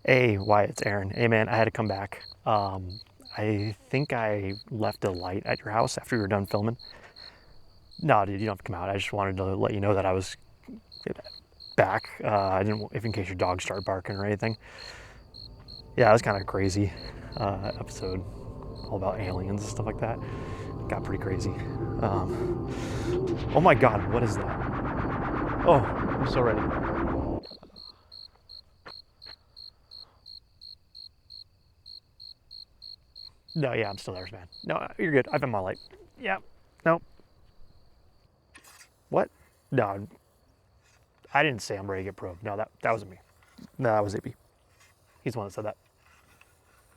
Hey, Wyatt, it's Aaron. Hey, man, I had to come back. I think I left a light at your house after we were done filming. No, dude, you don't have to come out. I just wanted to let you know that I was back. I didn't, if in case your dog started barking or anything. Yeah, it was kind of crazy episode, all about aliens and stuff like that. Got pretty crazy. Oh my God, what is that? Oh, I'm so ready. No, yeah, I'm still there, man. No, you're good. I've been my light. Yeah. No. What? No, I didn't say I'm ready to get probed. No, that wasn't me. No, that was AP. He's the one that said that.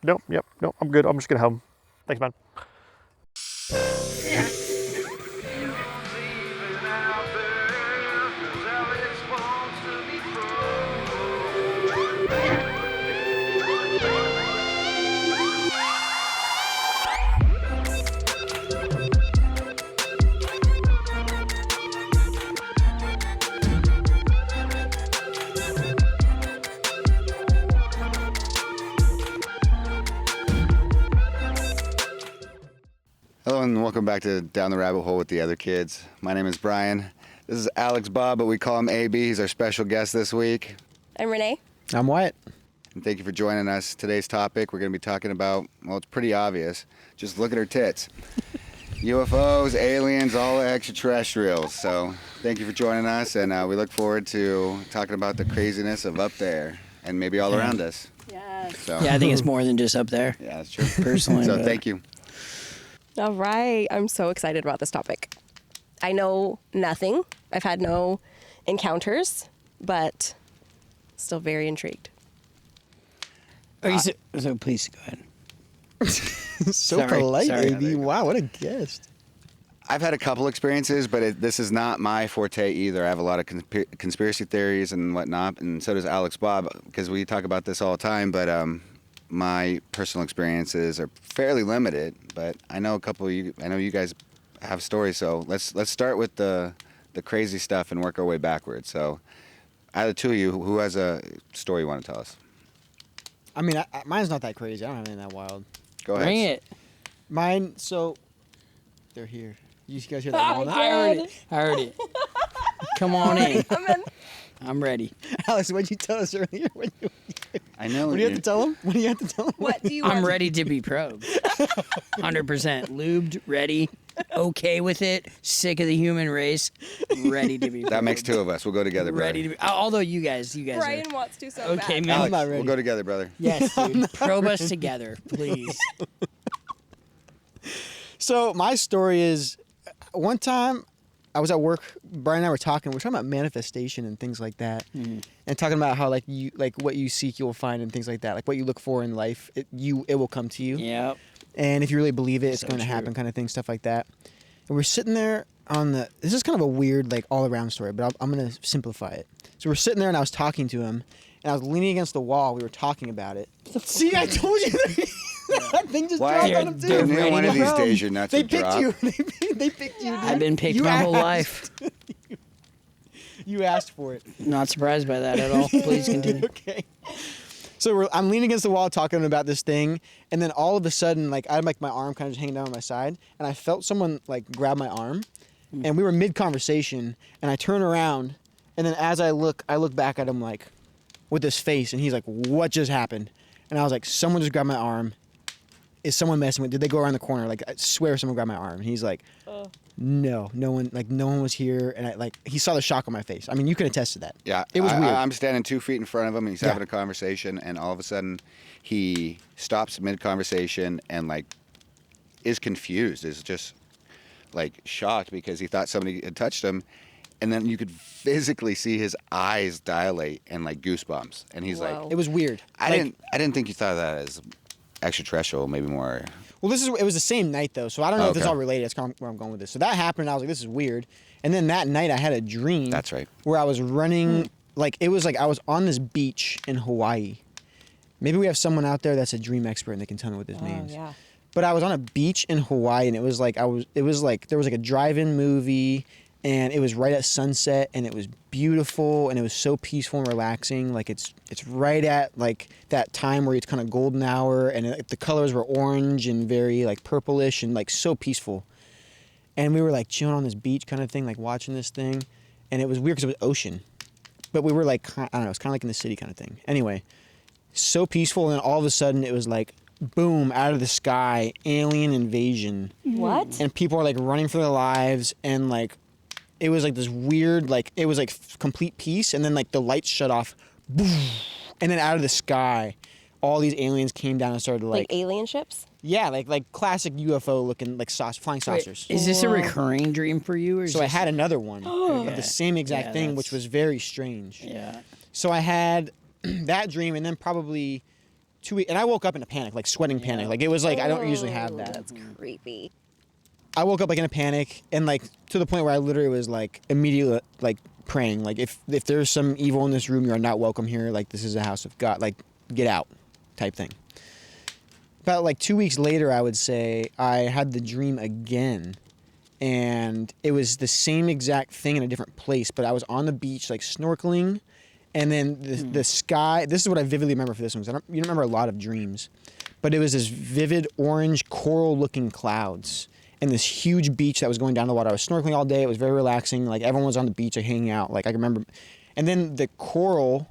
Nope, yep, nope, I'm good. I'm just gonna help him. Thanks, man. Hello and welcome back to Down the Rabbit Hole with the other kids. My name is Brian. This is Alex Bob, but we call him AB. He's our special guest this week. I'm Renee. I'm Wyatt. And thank you for joining us. Today's topic, we're going to be talking about, well, it's pretty obvious. Just look at her tits. UFOs, aliens, all extraterrestrials. So thank you for joining us, and we look forward to talking about the craziness of up there and maybe all around us. Yeah. So, Yeah, I think it's more than just up there. yeah, that's true. Personally. So thank you. All right. I'm so excited about this topic. I know nothing. I've had no encounters, but still very intrigued. So please go ahead. So Sorry, polite, sorry. baby. Wow, what a guest. I've had a couple experiences, but this is not my forte either. I have a lot of conspiracy theories and whatnot, and so does Alex Bob, because we talk about this all the time, but my personal experiences are fairly limited, but I know a couple of you, I know you guys have stories, so let's start with the crazy stuff and work our way backwards. So out of the two of you, who has a story you want to tell us? I mean, mine's not that crazy. I don't have anything that wild. Go ahead. Bring it. Mine, so, they're here. You guys hear that? Oh, walnut? I heard it. Come on in. I'm in. I'm ready. Alex, what'd you tell us earlier? I know. What do you have to tell him? What do you have to tell him? What do you I'm want? ready to be probed. 100%. Lubed, ready, okay with it, sick of the human race, ready to be probed. That makes two of us. We'll go together, brother. Ready to be. Although you guys Brian are. wants to so Okay, bad. man. I'm not ready. We'll go together, brother. Yes, dude. Probe us together, please. So, my story is, one time, I was at work. Brian and I were talking. We're talking about manifestation and things like that, and talking about how what you seek, you will find, and things like that. Like what you look for in life, it will come to you. Yep. And if you really believe it, it's So going to true. happen, kind of thing, stuff like that. And we're sitting there on the. This is kind of a weird, all around story, but I'm going to simplify it. So we're sitting there, and I was talking to him, and I was leaning against the wall. We were talking about it. See, I told you that thing just Why? dropped on him too. They're Neil, one of ready these to days your nuts They would picked drop. you. They picked you. Dude. I've been picked You my whole asked. life. You asked for it. Not surprised by that at all. Please continue. Okay. So I'm leaning against the wall talking about this thing, and then all of a sudden, I had my arm kind of just hanging down on my side, and I felt someone grab my arm, and we were mid conversation, and I turn around, and then as I look back at him with this face, and he's like, "What just happened?" And I was like, "Someone just grabbed my arm. Is someone messing with? Did they go around the corner? I swear someone grabbed my arm." And he's like, "No one was here." And he saw the shock on my face. I mean, you can attest to that. Yeah, It was weird. I'm standing 2 feet in front of him, and he's Yeah. having a conversation, and all of a sudden, he stops mid-conversation and is confused, is just shocked because he thought somebody had touched him, and then you could physically see his eyes dilate and goosebumps, and he's Wow. like, It was weird. I didn't think you thought of that as extraterrestrial, maybe more. Well, it was the same night though, so I don't know if it's Okay. all related. That's kind of where I'm going with this. So that happened, and I was like, "This is weird." And then that night, I had a dream. That's right. Where I was running, it was I was on this beach in Hawaii. Maybe we have someone out there that's a dream expert and they can tell me what this means. Yeah. But I was on a beach in Hawaii, and it was there was a drive-in movie, and it was right at sunset, and it was beautiful, and it was so peaceful and relaxing. Like it's right at like that time where it's kind of golden hour, and the colors were orange and very like purplish and like so peaceful. And we were like chilling on this beach kind of thing, like watching this thing, and it was weird because it was ocean, but we were like, I don't know, it's kind of like in the city kind of thing. Anyway, so peaceful, and then all of a sudden it was like, boom, out of the sky, alien invasion. What? And people are like running for their lives, and like it was like this weird, like it was like complete peace, and then like the lights shut off, boom, and then out of the sky all these aliens came down and started Like alien ships? yeah, like classic UFO looking like flying saucers. Wait, is this a recurring dream for you? Or is So I this- had another one of the same exact Yeah, thing, that's- which was very strange. Yeah. So I had that dream, and then probably 2 weeks, and I woke up in a panic, like sweating panic. Like it was like I don't usually have that. That's creepy. I woke up like in a panic, and like to the point where I literally was like immediately like praying, like if there's some evil in this room, you are not welcome here. Like this is a house of God. Like get out, type thing. About like 2 weeks later, I would say I had the dream again, and it was the same exact thing in a different place. But I was on the beach like snorkeling, and then the sky. This is what I vividly remember for this one. 'Cause you don't remember a lot of dreams, but it was this vivid orange coral-looking clouds. And this huge beach that was going down the water. I was snorkeling all day. It was very relaxing. Like everyone was on the beach, like hanging out. Like I can remember, and then the coral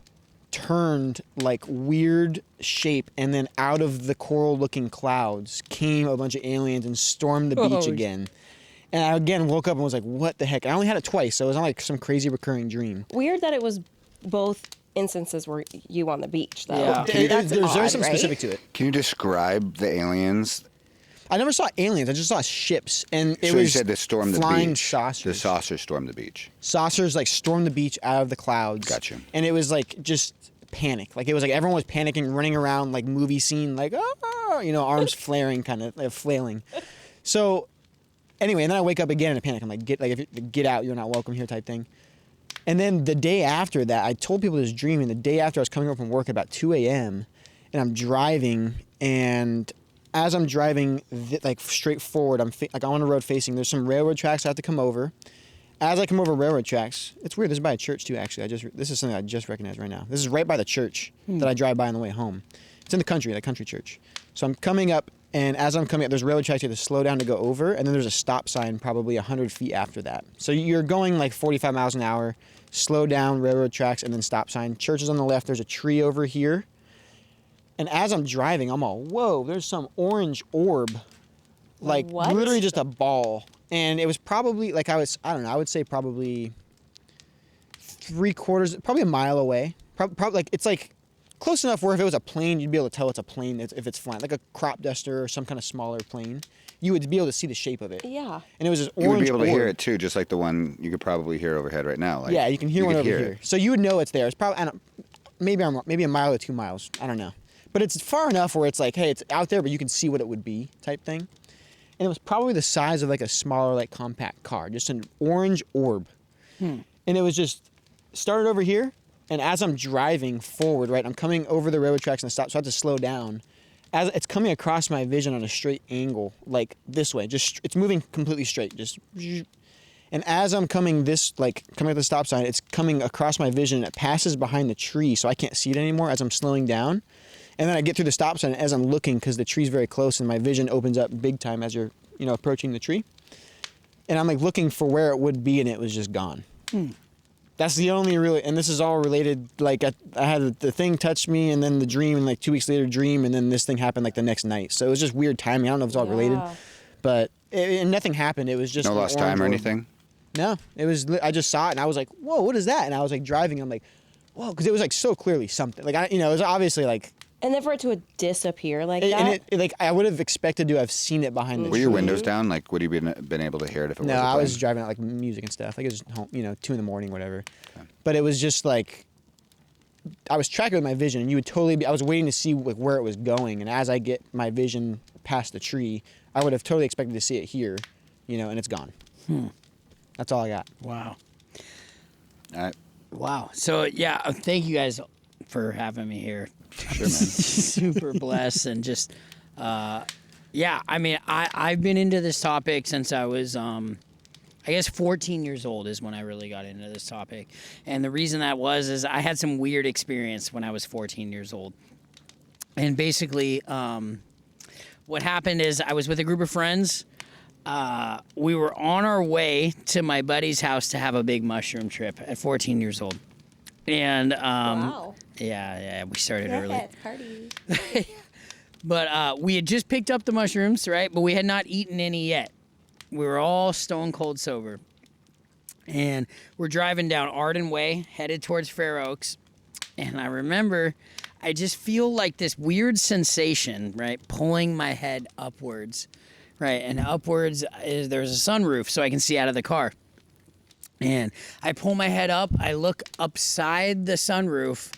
turned like weird shape, and then out of the coral-looking clouds came a bunch of aliens and stormed the beach again. And I again woke up and was like, "What the heck?" I only had it twice, so it was not like some crazy recurring dream. Weird that it was both instances were you on the beach, though. Yeah. That's There's odd, something right? specific to it. Can you describe the aliens? I never saw aliens. I just saw ships, and it So was you said they stormed the flying beach. saucers. The saucers stormed the beach. Saucers like stormed the beach out of the clouds. Gotcha. And it was like just panic. Like it was like everyone was panicking, running around like movie scene, like arms flaring, kind of like, flailing. So anyway, and then I wake up again in a panic. I'm like, get out, you're not welcome here, type thing. And then the day after that, I told people this dream, and the day after I was coming home from work at about 2 a.m. and I'm driving, and as I'm driving like straight forward, I'm on a road facing. There's some railroad tracks I have to come over. As I come over railroad tracks, it's weird. This is by a church too. Actually, this is something I just recognized right now. This is right by the church that I drive by on the way home. It's in the country, like country church. So I'm coming up, and as I'm coming up, there's railroad tracks you have to slow down to go over, and then there's a stop sign probably 100 feet after that. So you're going like 45 miles an hour, slow down, railroad tracks, and then stop sign. Church is on the left. There's a tree over here. And as I'm driving, I'm all, whoa, there's some orange orb. Like What? literally just a ball. And it was probably like I don't know, I would say probably 3/4, probably a mile away. Probably like it's like close enough where if it was a plane, you'd be able to tell it's a plane if it's flying, like a crop duster or some kind of smaller plane. You would be able to see the shape of it. Yeah. And it was this You orange would be able to hear orb. it too, just like the one you could probably hear overhead right now. Like, Yeah, you can hear one could over hear here. it. So you would know it's there. It's probably maybe a mile or 2 miles. I don't know. But it's far enough where it's like, hey, it's out there, but you can see what it would be, type thing. And it was probably the size of like a smaller, like compact car, just an orange orb. And it was just started over here, and as I'm driving forward, right, I'm coming over the railroad tracks and stop, so I have to slow down. As it's coming across my vision on a straight angle, like this way, just it's moving completely straight, just. And as I'm coming at the stop sign, it's coming across my vision. It passes behind the tree, so I can't see it anymore as I'm slowing down. And then I get through the stop sign as I'm looking, because the tree's very close, and my vision opens up big time as you're, approaching the tree. And I'm like looking for where it would be, and it was just gone. That's the only really, and this is all related. Like I had the thing touch me, and then the dream, and like 2 weeks later, dream, and then this thing happened like the next night. So it was just weird timing. I don't know if it's all related, Yeah. but and nothing happened. It was just No an lost orange time or orb. anything? No, it was. I just saw it, and I was like, "Whoa, what is that?" And I was like driving. I'm like, "Whoa," because it was like so clearly something. Like it was obviously like. And then for it to disappear like And that. like I would have expected to have seen it behind the Were tree. your windows down? Like, would you been able to hear it if it was No, a I was plane? driving out like music and stuff. Like it was home, 2 in the morning, whatever. But it was just like I was tracking with my vision, and you would totally be. I was waiting to see like where it was going, and as I get my vision past the tree, I would have totally expected to see it here, and it's gone. That's all I got. Wow. All right. Wow. So yeah, thank you guys for having me here. Sure, man. Super blessed and just yeah. I mean, I've been into this topic since I was I I guess 14 years old is when I really got into this topic. And the reason that was is I had some weird experience when I was 14 years old. And basically, what happened is I was with a group of friends. We were on our way to my buddy's house to have a big mushroom trip at 14 years old. And Wow. yeah, we started early. Yes, party. But we had just picked up the mushrooms, right? But we had not eaten any yet. We were all stone cold sober. And we're driving down Arden Way, headed towards Fair Oaks. And I remember I just feel like this weird sensation, right? Pulling my head upwards, right? And upwards is there's a sunroof so I can see out of the car. And I pull my head up, I look upside the sunroof,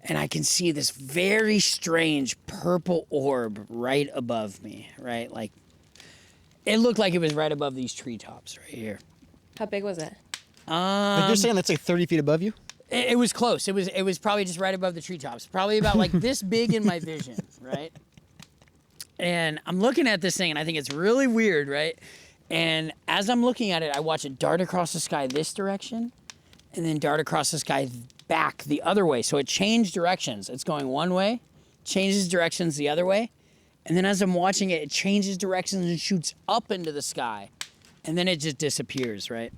and I can see this very strange purple orb right above me, right? Like, it looked like it was right above these treetops right here. How big was it? Like you're saying that's like 30 feet above you? It was close. It was probably just right above the treetops. Probably about like this big in my vision, right? And I'm looking at this thing, and I think it's really weird, right? And as I'm looking at it, I watch it dart across the sky this direction, and then dart across the sky back the other way. So it changed directions. It's going one way, changes directions the other way, and then as I'm watching it, it changes directions and shoots up into the sky, and then it just disappears, right?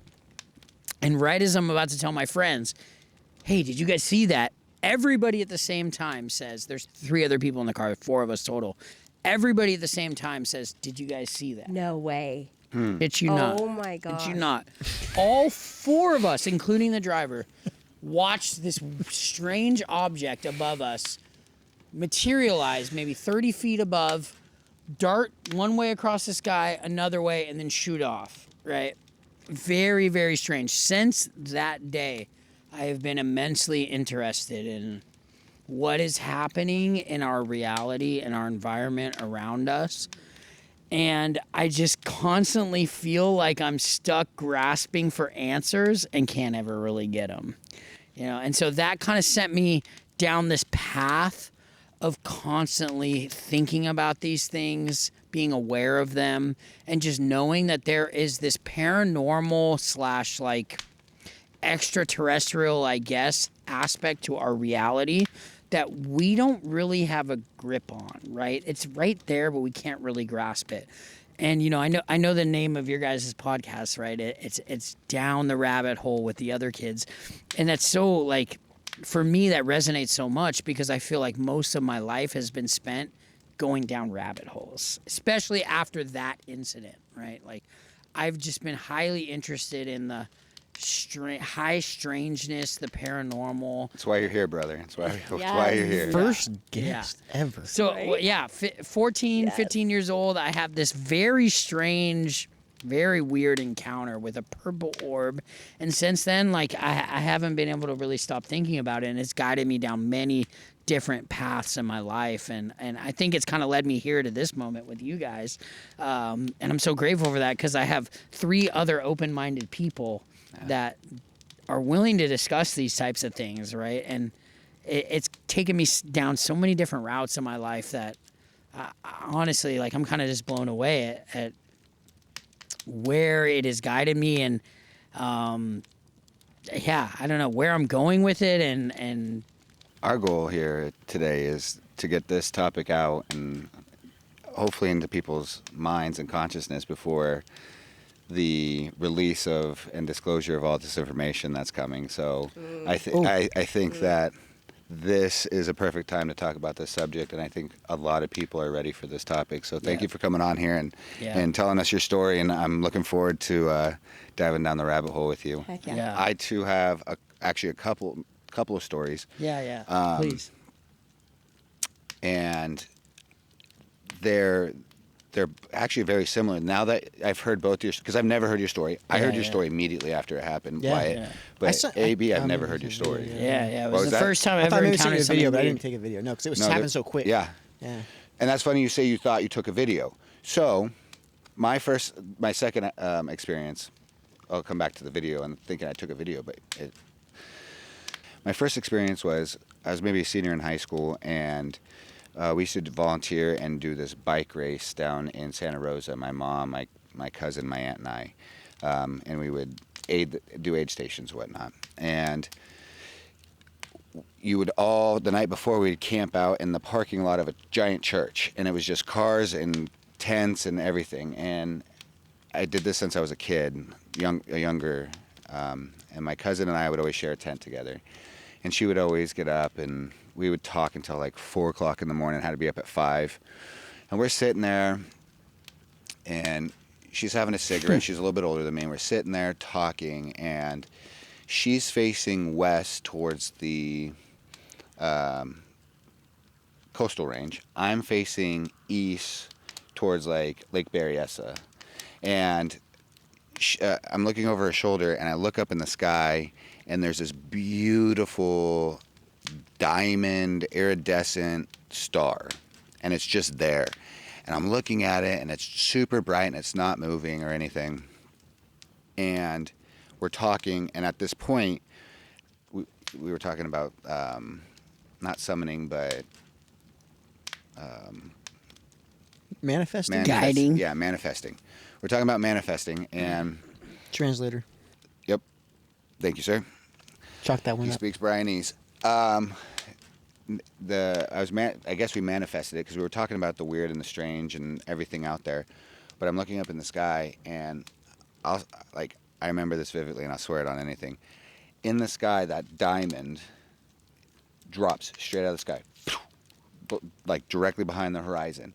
And right as I'm about to tell my friends, hey, did you guys see that? Everybody at the same time says, there's 3 other people in the car, 4 of us total. Everybody at the same time says, did you guys see that? No way. Did you not? Oh my god. Did you not? All 4 of us, including the driver, watched this strange object above us materialize maybe 30 feet above, dart one way across the sky, another way, and then shoot off, right? Very, very strange. Since that day, I have been immensely interested in what is happening in our reality and our environment around us. And I just constantly feel like I'm stuck grasping for answers and can't ever really get them. You know, and so that kind of sent me down this path of constantly thinking about these things, being aware of them, and just knowing that there is this paranormal / like extraterrestrial, I guess, aspect to our reality that we don't really have a grip on, right? It's right there, but we can't really grasp it. And you know, I know the name of your guys' podcast, right? It's Down the Rabbit Hole with the other kids, and that's so like, for me that resonates so much because I feel like most of my life has been spent going down rabbit holes, especially after that incident, right? Like, I've just been highly interested in the high strangeness, the paranormal. That's why you're here, brother. That's why Yes. you're here. First guest ever. So Right? yeah, 14, Yes. 15 years old, I have this very strange, very weird encounter with a purple orb. And since then, like, I haven't been able to really stop thinking about it. And it's guided me down many different paths in my life. And I think it's kind of led me here to this moment with you guys. And I'm so grateful for that because I have 3 other open-minded people that are willing to discuss these types of things, right? And it's taken me down so many different routes in my life that honestly, like, I'm kind of just blown away at where it has guided me. And yeah, I don't know where I'm going with it. And Our goal here today is to get this topic out and hopefully into people's minds and consciousness before the release of and disclosure of all this information that's coming. So I think that this is a perfect time to talk about this subject, and I think a lot of people are ready for this topic. So thank you for coming on here and telling us your story, and I'm looking forward to diving down the rabbit hole with you. Heck yeah. Yeah. I too have actually a couple of stories, yeah, please. and they're actually very similar. Now that I've heard both your, because I've never heard your story. I heard your story immediately after it happened. Yeah. But AB, I've never heard your story. Yeah, it What was was the that? first time I I thought ever maybe sent encountered you a something video, but I weird. didn't take a video. No, because it was No, happening that- so quick. Yeah. Yeah. And that's funny you say you thought you took a video. So my second experience, I'll come back to the video and thinking I took a video, but my first experience was I was maybe a senior in high school, and we used to volunteer and do this bike race down in Santa Rosa. My mom, my cousin, my aunt, and I. and we would do aid stations and whatnot. And you would the night before, we'd camp out in the parking lot of a giant church, and it was just cars and tents and everything. And I did this since I was a kid, younger, and my cousin and I would always share a tent together. And she would always get up, and we would talk until like 4 o'clock in the morning, had to be up at 5. And we're sitting there, and she's having a cigarette. She's a little bit older than me, and we're sitting there talking, and she's facing west towards the coastal range. I'm facing east towards like Lake Berryessa. And I'm looking over her shoulder, and I look up in the sky, and there's this beautiful diamond iridescent star, and it's just there. And I'm looking at it, and it's super bright, and it's not moving or anything. And we're talking, and at this point, we were talking about not summoning, but Manifesting? Guiding. Yeah, manifesting. We're talking about manifesting, and Translator. yep, thank you, sir. Chalk that one He up. speaks Bryanese. I guess we manifested it because we were talking about the weird and the strange and everything out there. But I'm looking up in the sky, and I remember this vividly, and I'll swear it on anything. In the sky, that diamond drops straight out of the sky, like directly behind the horizon.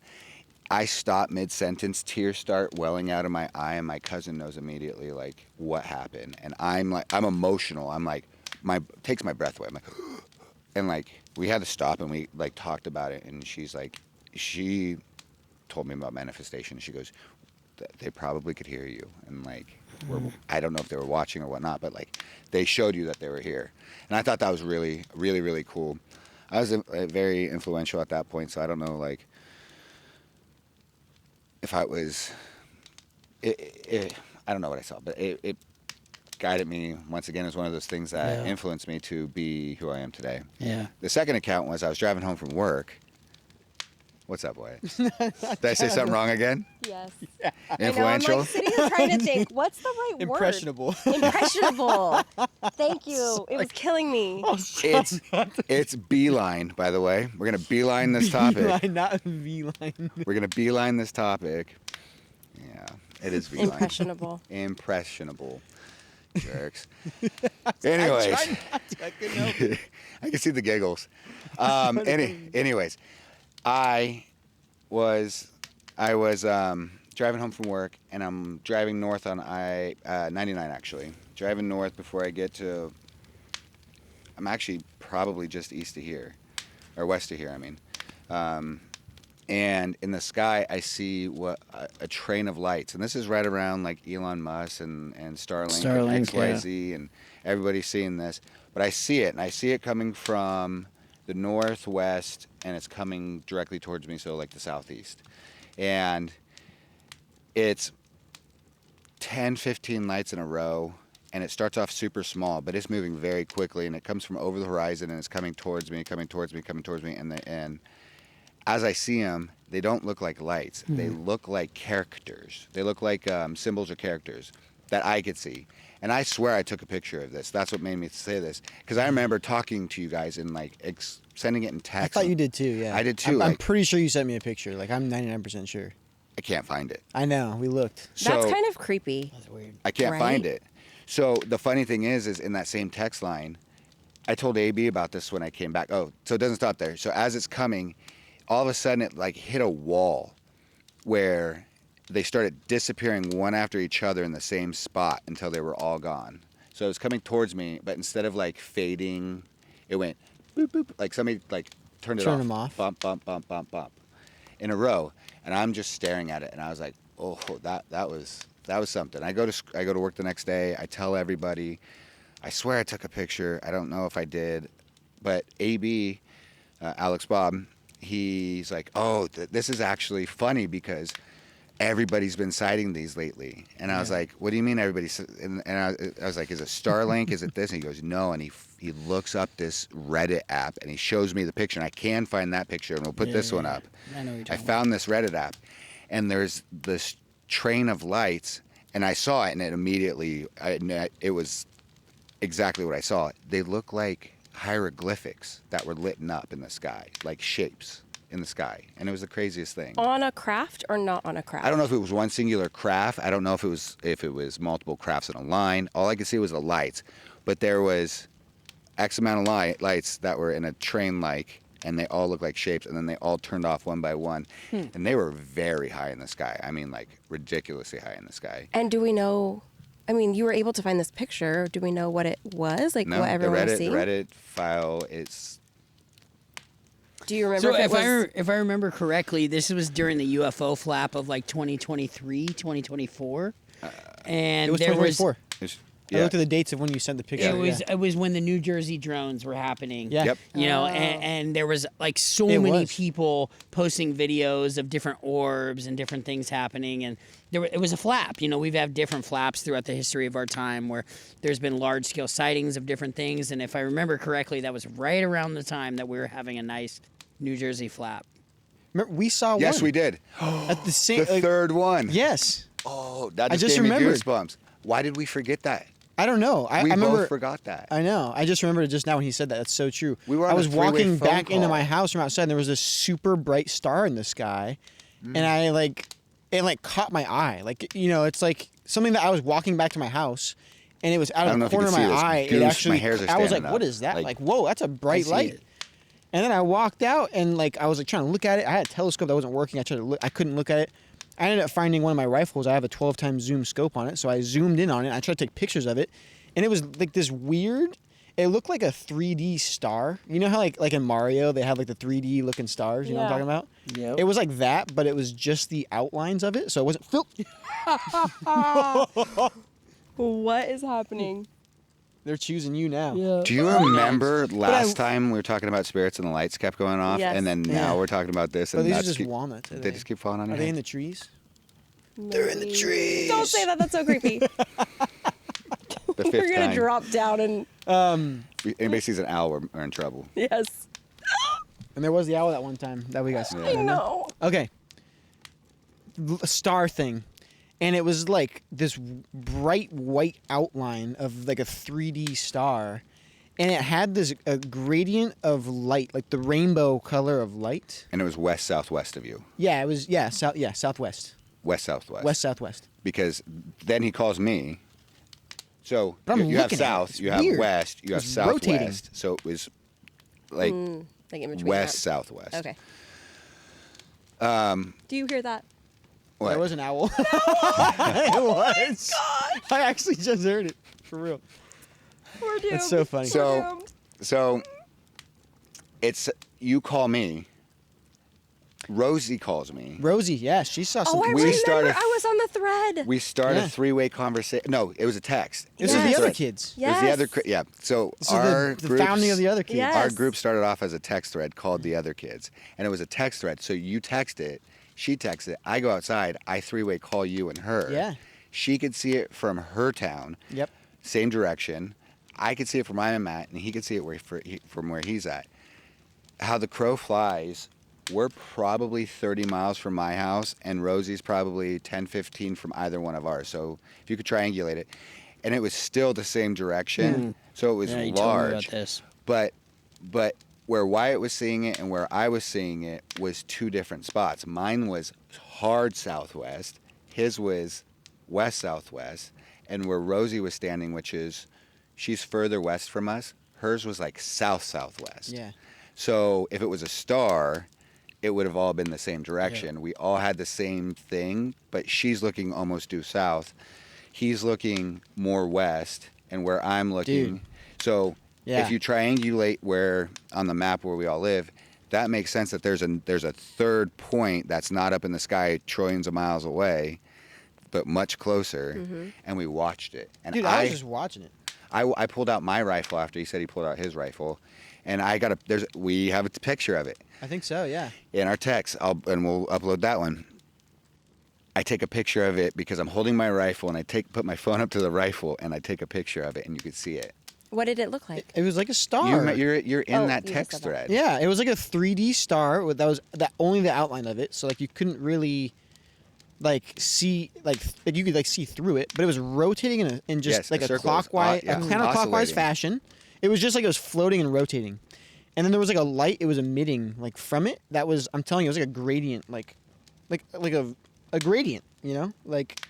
I stop mid-sentence, tears start welling out of my eye, and my cousin knows immediately like what happened. And I'm emotional. I'm like, takes my breath away. I'm like, and like we had to stop, and we like talked about it. And she told me about manifestation. She goes, they probably could hear you, and like I don't know if they were watching or whatnot, but like they showed you that they were here. And I thought that was really, really, really cool. I was very influential at that point, so I don't know like if I was, I don't know what I saw, but it guided me once again as one of those things that influenced me to be who I am today. Yeah. The second account was I was driving home from work. What's up, boy? Did I say something wrong again? Yes. Influential? I know, I'm like sitting here trying to think, what's the right Impressionable. word? Impressionable. Thank you. It was killing me. It's beeline, by the way. We're gonna beeline this topic. Beeline, not V-line. We're gonna beeline this topic. Yeah, it is beeline. Impressionable. Impressionable. Jerks. Anyways, I can see the giggles. Anyways, I was driving home from work, and I'm driving north on I-99 actually. Driving north before I get to. I'm actually probably just east of here, or west of here. I mean, and in the sky I see a train of lights, and this is right around like Elon Musk and Starlink and XYZ, and everybody's seeing this. But I see it, and I see it coming from the northwest, and it's coming directly towards me, so like the southeast. And it's 10, 15 lights in a row, and it starts off super small, but it's moving very quickly, and it comes from over the horizon, and it's coming towards me, and as I see them, they don't look like lights. They look like characters. They look like symbols or characters that I could see. And I swear I took a picture of this. That's what made me say this. Because I remember talking to you guys and like sending it in text. I thought you did too, yeah. I did too. I'm pretty sure you sent me a picture. Like, I'm 99% sure. I can't find it. I know, we looked. That's So kind of creepy. That's weird. I can't Right? find it. So the funny thing is in that same text line, I told AB about this when I came back. Oh, so it doesn't stop there. So as it's coming, all of a sudden it like hit a wall where they started disappearing one after each other in the same spot until they were all gone. So it was coming towards me, but instead of like fading, it went boop, boop, like somebody like turned it off. Turn them off. Bump, bump, bump, bump, bump. In a row. And I'm just staring at it, and I was like, oh, that was something. I go to work the next day. I tell everybody. I swear I took a picture. I don't know if I did. But AB, Alex Bob, he's like, oh, this is actually funny because everybody's been citing these lately. And I was like, what do you mean everybody's? And I was like, is it Starlink? Is it this? And he goes, no. And he looks up this Reddit app, and he shows me the picture. And I can find that picture, and we'll put this one up. I know what you're I talking found this Reddit app, and there's this train of lights, and I saw it, and it immediately, it was exactly what I saw. They look like hieroglyphics that were lit up in the sky, like shapes in the sky, and it was the craziest thing. On a craft or not on a craft? I don't know if it was one singular craft. I don't know if it was multiple crafts in a line. All I could see was the lights, but there was X amount of lights that were in a train like, and they all looked like shapes, and then they all turned off one by one, and they were very high in the sky. I mean, like ridiculously high in the sky. And do we know? I mean, you were able to find this picture. Do we know what it was? Like No, what everyone was the seeing? Reddit file is. Do you remember So if it was? if I remember correctly, this was during the UFO flap of like 2023, 2024, and It was there was 2024. It's, I yeah. looked at the dates of when you sent the picture. it was when the New Jersey drones were happening. Yeah. Yep. You know, Oh. and there was like so It many was. people posting videos of different orbs and different things happening, and it was a flap. You know, we've had different flaps throughout the history of our time where there's been large scale sightings of different things, and if I remember correctly, that was right around the time that we were having a nice New Jersey flap. Remember, we saw one. Yes, we did. At the same. The third one. Yes. Oh, that I just just gave me remembered. goosebumps. Why did we forget that? I don't know. I We remember. both forgot that. I know. I just remembered it just now when he said that. That's so true. We were on I a was three-way walking phone back into call. my house from outside, and there was this super bright star in the sky, and I it caught my eye. Like, you know, it's like something that I was walking back to my house, and it was out I of don't know the if you corner of can my see this. eye. It Goose, actually. my hairs are I was like, standing "What up. is that?" Like- Like, whoa, that's a bright see light. it. And then I walked out, and like I was like trying to look at it. I had a telescope that wasn't working. I tried to look. I couldn't look at it. I ended up finding one of my rifles. I have a 12 times zoom scope on it, so I zoomed in on it. I tried to take pictures of it, and it was like this weird. It looked like a 3D star. You know how like in Mario they have like the 3D looking stars. You know what I'm Yeah. talking about? Yep. It was like that, but it was just the outlines of it, so it wasn't filled. What is happening? They're choosing you now. Yeah. Do you remember last time we were talking about spirits and the lights kept going off, Yes. and then Yeah. now we're talking about this, But and these are that's just keep- walnuts. they just keep falling on Are your they head. in the trees? They're in the trees. Don't say that. That's so creepy. The We're fifth gonna time. drop down and If anybody sees an owl, we're in trouble. yes. And there was the owl that one time that we got. Yeah. I know. Okay. Star thing. And it was like this bright white outline of like a 3D star. And it had this a gradient of light, like the rainbow color of light. And it was west southwest of you, Yeah, it was southwest. west southwest. West southwest. Because then he calls me. So But I'm you have looking at it. south, It's you have weird. west, you have It's southwest. rotating. So it was like Like in between. west that. southwest. Okay. Um, Do you hear that? what? There was an owl. It was. I actually just heard it. For real. We're doomed. That's so funny. So- We're doomed. So it's you call me. Rosie calls me. Rosie, yeah, she saw Oh, I something. We remember. started- I was on the thread. We start Yeah. a three-way conversation. No, it was a text. This Yes. is the other Right. kids. It was the Yes. other. Yeah. So This our is the founding of the other kids. Yes. Our group started off as a text thread called The Other Kids. And it was a text thread. So you text it, she texts it, I go outside, I three-way call you and her. Yeah. She could see it from her town, Yep. same direction. I could see it from where I'm at, and he could see it from where he's at. How the crow flies, we're probably 30 miles from my house, and Rosie's probably 10, 15 from either one of ours. So if you could triangulate it. And it was still the same direction, so it was Yeah, you told me large. about this. But where Wyatt was seeing it and where I was seeing it was two different spots. Mine was hard southwest, his was west southwest, and where Rosie was standing, which is she's further west from us, hers was like south southwest. Yeah. So if it was a star, it would have all been the same direction. We all had the same thing, but she's looking almost due south. He's looking more west, and where I'm looking. Dude. So Yeah. if you triangulate where on the map where we all live, that makes sense that there's a third point that's not up in the sky trillions of miles away, but much closer, and we watched it. And Dude, I was just watching it. I pulled out my rifle after he said he pulled out his rifle, and we have a picture of it I think so, yeah. in our text, and we'll upload that one. I take a picture of it because I'm holding my rifle, and I put my phone up to the rifle, and I take a picture of it, and you could see it. What did it look like? It was like a star. You're in Oh, that you just text said that. thread. Yeah, it was like a 3D star that was only the outline of it. So like you couldn't really see like you could like see through it, but it was rotating in just Yes, like the a circle was, clockwise, yeah, a counterclockwise oscillating. fashion. It was just like it was floating and rotating, and then there was like a light it was emitting like from it that was, I'm telling you, it was like a gradient, like a gradient, you know, like,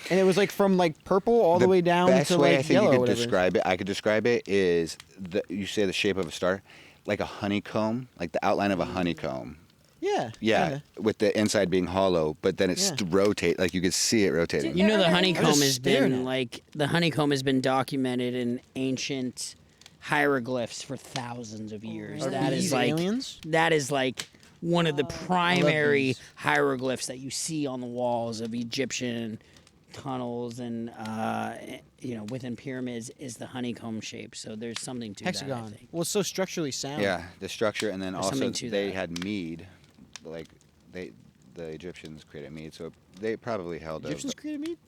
and it was like from like purple all the way down best to way like I think yellow. you or could whatever. describe it. I could describe it is you say the shape of a star, like a honeycomb, like the outline of a honeycomb. Yeah. Yeah, kinda. with the inside being hollow, but then it's Yeah. rotate, like you could see it rotating. You know, the I was honeycomb just has staring at been it. like the honeycomb has been documented in ancient hieroglyphs for thousands of years. Are That these is like aliens? that is like one of the primary these. hieroglyphs that you see on the walls of Egyptian tunnels and within pyramids is the honeycomb shape. So there's something to that. I Hexagon. think. Well, it's so structurally sound. Yeah, the structure, and then There's also something to they that. had mead, like the Egyptians created mead, so they probably held Egyptians a. created meat.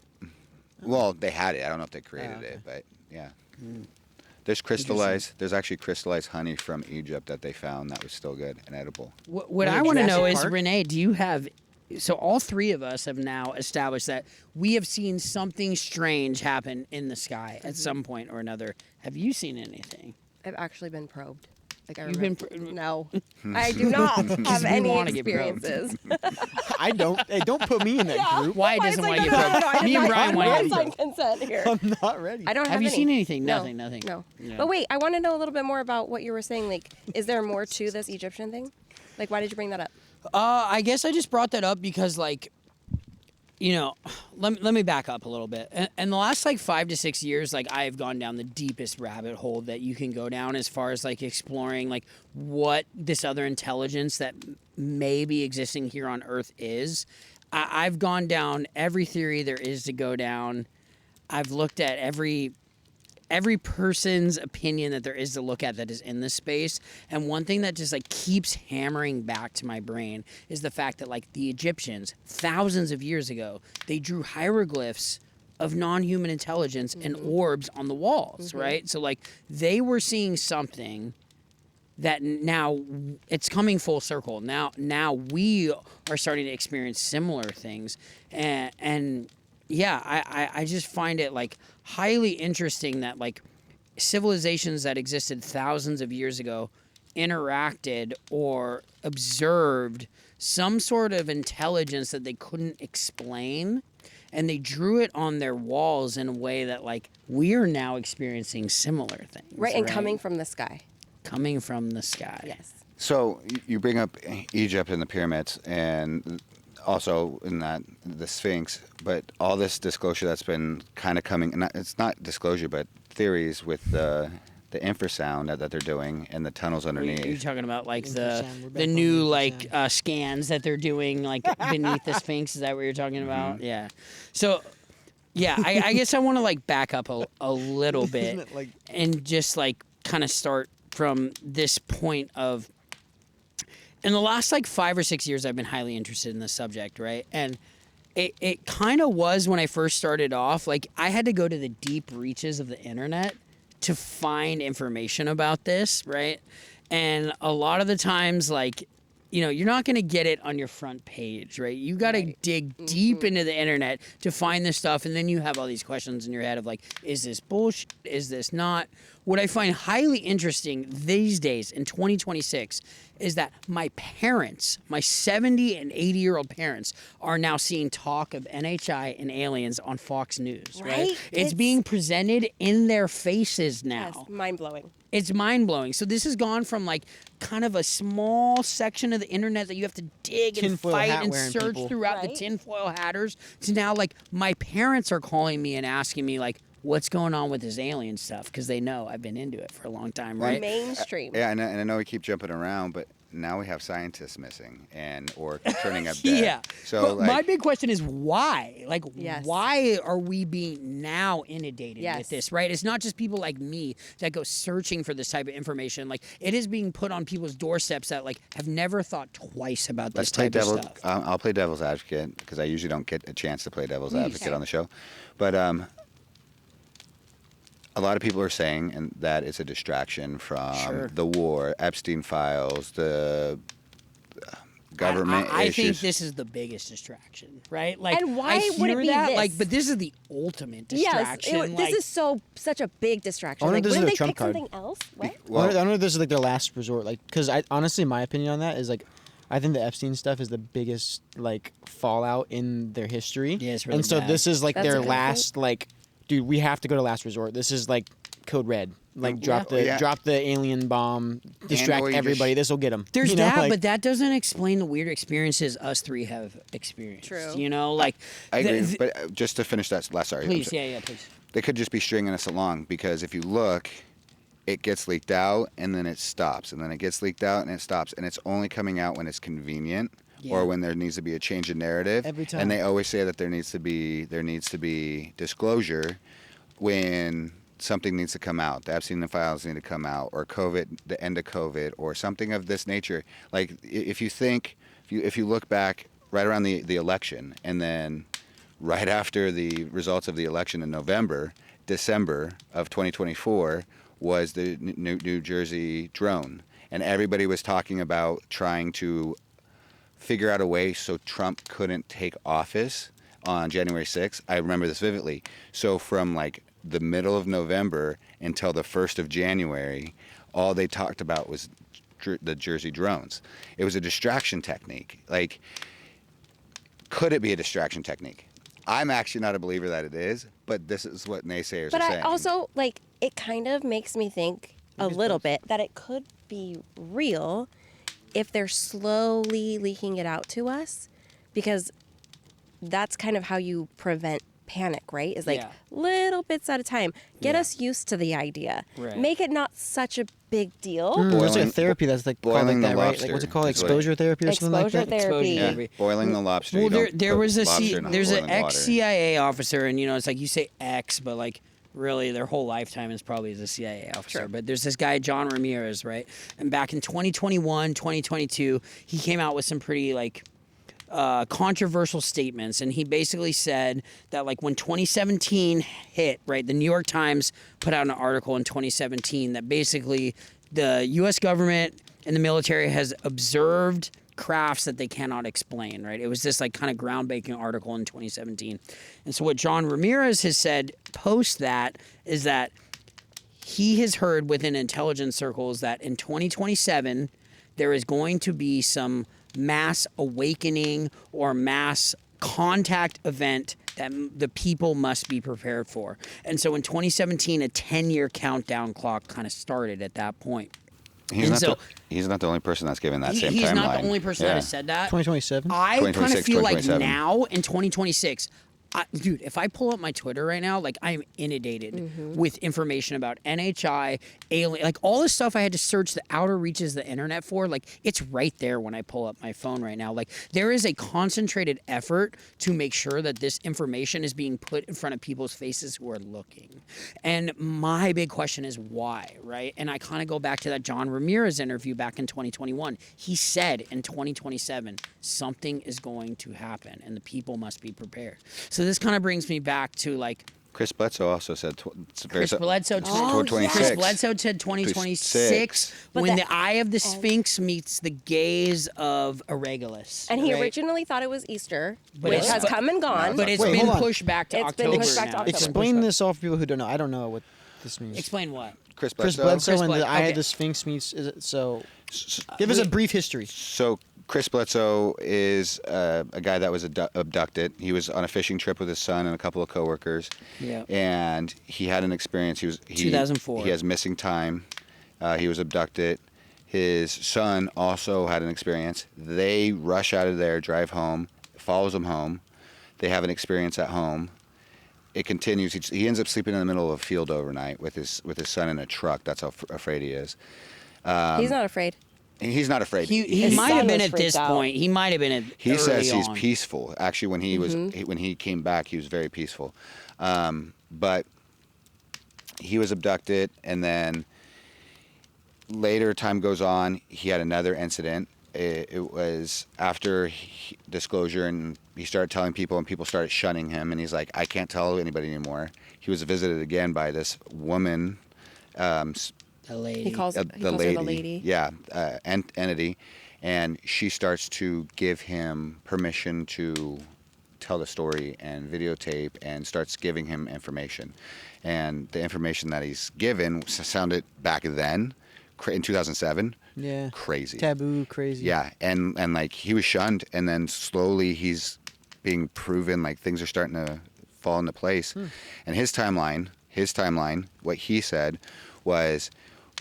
Well, they had it. I don't know if they created okay. it, but yeah. There's actually crystallized honey from Egypt that they found that was still good and edible. What Was I it want to know Jurassic is, Park? Renee, do you have? So all three of us have now established that we have seen something strange happen in the sky at some point or another. Have you seen anything? I've actually been probed. Like I You've been remember. No, I do not have we any wanna get probed. experiences. I don't. Hey, don't put me in that group. Why Why doesn't is want like, you no, probed? no, I Me did and not- Brian I want did you not sign probed. consent here. I'm not ready. I don't have Have you any. seen anything? No, Nothing. Nothing. No. No. But wait, I want to know a little bit more about what you were saying. Like, is there more to this Egyptian thing? Like, why did you bring that up? I guess I just brought that up because, like, let me back up a little bit. In the last, 5 to 6 years, I've gone down the deepest rabbit hole that you can go down as far as, exploring, what this other intelligence that may be existing here on Earth is. I've gone down every theory there is to go down. I've looked at every person's opinion that there is to look at that is in this space, and one thing that just keeps hammering back to my brain is the fact that the Egyptians thousands of years ago, they drew hieroglyphs of non-human intelligence and orbs on the walls, right? So they were seeing something that now it's coming full circle. Now we are starting to experience similar things, and yeah, I just find it highly interesting that civilizations that existed thousands of years ago interacted or observed some sort of intelligence that they couldn't explain, and they drew it on their walls in a way that we are now experiencing similar things. Right, and coming from the sky. Coming from the sky. Yes. So you bring up Egypt and the pyramids, and also in that the Sphinx, but all this disclosure that's been kind of coming, it's not disclosure, but theories with the infrasound that they're doing and the tunnels underneath. You're talking about Infrasound, we're back the on new infrasound. scans that they're doing beneath the Sphinx. Is that what you're talking about? Yeah. So yeah, I guess I want to back up a little bit Isn't it and just kind of start from this point of. In the last 5 or 6 years, I've been highly interested in this subject, right? And it kind of was when I first started off, I had to go to the deep reaches of the internet to find information about this, right? And a lot of the times, you're not going to get it on your front page, right? You got to dig deep into the internet to find this stuff, and then you have all these questions in your head of is this bullshit? Is this not? What I find highly interesting these days in 2026 is that my parents, my 70 and 80-year-old parents, are now seeing talk of NHI and aliens on Fox News, right? Right? It's It's- being presented in their faces now. Yes. Mind blowing. It's mind-blowing. So this has gone from kind of a small section of the internet that you have to dig and Tinfoil fight hat and wearing search people. throughout the Right. tinfoil hatters to now my parents are calling me and asking me what's going on with this alien stuff, because they know I've been into it for a long time, right? Mainstream. Yeah, and I know we keep jumping around, but now we have scientists missing or turning up dead. Yeah. So But my big question is why? Yes. Why are we being now inundated Yes. with this, right? It's not just people like me that go searching for this type of information. It is being put on people's doorsteps that have never thought twice about this let's play type of devil's. stuff. I'll play devil's advocate because I usually don't get a chance to play devil's Please. advocate on the show, but a lot of people are saying that it's a distraction from Sure. the war, Epstein files, the government I issues. think this is the biggest distraction, right? Like, And why I would it hear be that, this? like, but this is the ultimate Yes, distraction. this is such a big distraction. I wonder Like, if this wouldn't is they a pick trump card. something else? What? I wonder if this is like their last resort, like, because I honestly, my opinion on that is like, I think the Epstein stuff is the biggest like fallout in their history. Yeah, it's really and so bad. this is like That's a their good last like, dude, we have to go to last resort. This is like code red. Like drop the alien bomb, distract or you everybody. just- This will get them. There's that, but that doesn't explain the weird experiences us three have experienced. True. You know, like I agree, but just to finish that last, sorry. I'm please, sorry. yeah, please. They could just be stringing us along because if you look, it gets leaked out and then it stops, and then it gets leaked out and it stops, and it's only coming out when it's convenient Yeah. or when there needs to be a change in narrative. Every time. And they always say that there needs to be disclosure when something needs to come out. The Epstein files need to come out, or COVID, the end of COVID, or something of this nature. Like if you look back right around the election, and then right after the results of the election in December of 2024 was the New Jersey drone, and everybody was talking about trying to figure out a way so Trump couldn't take office on January 6th. I remember this vividly. So from like the middle of November until the 1st of January, all they talked about was the Jersey drones. It was a distraction technique. Like, could it be a distraction technique? I'm actually not a believer that it is, but this is what naysayers But are I saying. also, like, it kind of makes me think a little bit that it could be real if they're slowly leaking it out to us, because that's kind of how you prevent panic, right? Is like Yeah. little bits at a time. Get Yeah. us used to the idea. Right. Make it not such a big deal. There's like Boiling- a therapy that's like called like boiling the that, right? lobster Like what's it called? is what Exposure therapy or something like Exposure that? therapy. yeah, Therapy. boiling the lobster. Well, you don't there put was lobster in there's an boiling water. ex-CIA officer, and you know, it's like you say ex, but like really their whole lifetime is probably as a CIA officer. True. But there's this guy, John Ramirez, right? And back in 2021, 2022, he came out with some pretty like controversial statements, and he basically said that like when 2017 hit, right, the New York Times put out an article in 2017 that basically the U.S. government and the military has observed crafts that they cannot explain, right? It was this like kind of groundbreaking article in 2017. And so what John Ramirez has said post that is that he has heard within intelligence circles that in 2027 there is going to be some mass awakening or mass contact event that the people must be prepared for. And so in 2017, a 10-year countdown clock kind of started at that point. He's And not, so- he's not the only person that's given that same He's timeline. not the only person that Yeah. has said that. 2027. I kind of 2026, feel like 2027. now in 2026, dude, if I pull up my Twitter right now, like I'm inundated with information about NHI, alien, like all this stuff I had to search the outer reaches of the internet for. Like it's right there when I pull up my phone right now. Like there is a concentrated effort to make sure that this information is being put in front of people's faces who are looking. And my big question is why, right? And I kind of go back to that John Ramirez interview back in 2021. He said in 2027, something is going to happen and the people must be prepared. So this kind of brings me back to like Chris Bledsoe also said Chris Bledsoe. toward 26. Chris Bledsoe said 2026 But when the- the eye of the Sphinx meets the gaze of a Regulus. And he right? originally thought it was Easter, But which it's- has but- come and gone. But it's Wait, been hold on. pushed back to It's been October pushed back to now. October. Explain this all for people who don't know. I don't know what this means. Explain what? Chris Chris Bledsoe. Bledsoe and Bledsoe, the Eye okay. of the Sphinx meets. Is it so? Give us a brief history. So Chris Bledsoe is a guy that was abducted. He was on a fishing trip with his son and a couple of coworkers. Yeah. And he had an experience. He 2004. He has missing time. He was abducted. His son also had an experience. They rush out of there, drive home, follows him home. They have an experience at home. It continues. He ends up sleeping in the middle of a field overnight with his son in a truck. That's how afraid he is. He's not afraid. And he's not afraid. He His might son have been was at this freaked out. point. He might have been at He early says he's on. peaceful. Actually, when he was when he came back, he was very peaceful. But he was abducted, and then later, time goes on. He had another incident. It was after disclosure, and he started telling people, and people started shunning him. And he's like, "I can't tell anybody anymore." He was visited again by this woman. A lady. He calls, The he calls her the lady. Yeah, entity, And she starts to give him permission to tell the story and videotape, and starts giving him information. And the information that he's given sounded back then, in 2007, Yeah. crazy. Taboo, crazy. Yeah, and like he was shunned, and then slowly he's being proven, like things are starting to fall into place. And his timeline, what he said was,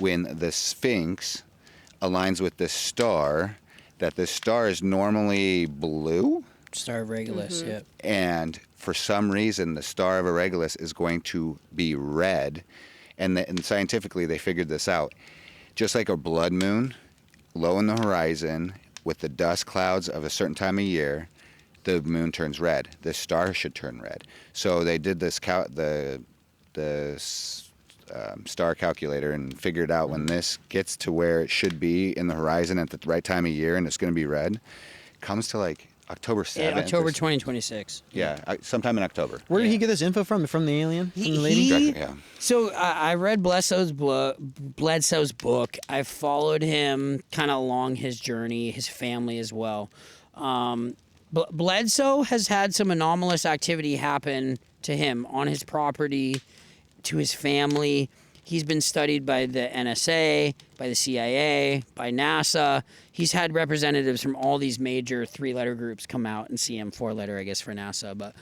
when the Sphinx aligns with the star, that the star is normally blue, Star of Regulus, yeah. and for some reason the star of Regulus is going to be red, and scientifically they figured this out. Just like a blood moon, low in the horizon, with the dust clouds of a certain time of year, the moon turns red. The star should turn red. So they did this star calculator and figured out when this gets to where it should be in the horizon at the right time of year, and it's going to be red, comes to like October 7th. October 2026. Yeah, sometime in October. Where did he get this info from? From the alien? From the lady? Yeah. So I read Bledsoe's book. I followed him kind of along his journey, his family as well. Bledsoe has had some anomalous activity happen to him on his property, to his family. He's been studied by the NSA, by the CIA, by NASA. He's had representatives from all these major 3-letter groups come out and see him, 4-letter, I guess, for NASA. But,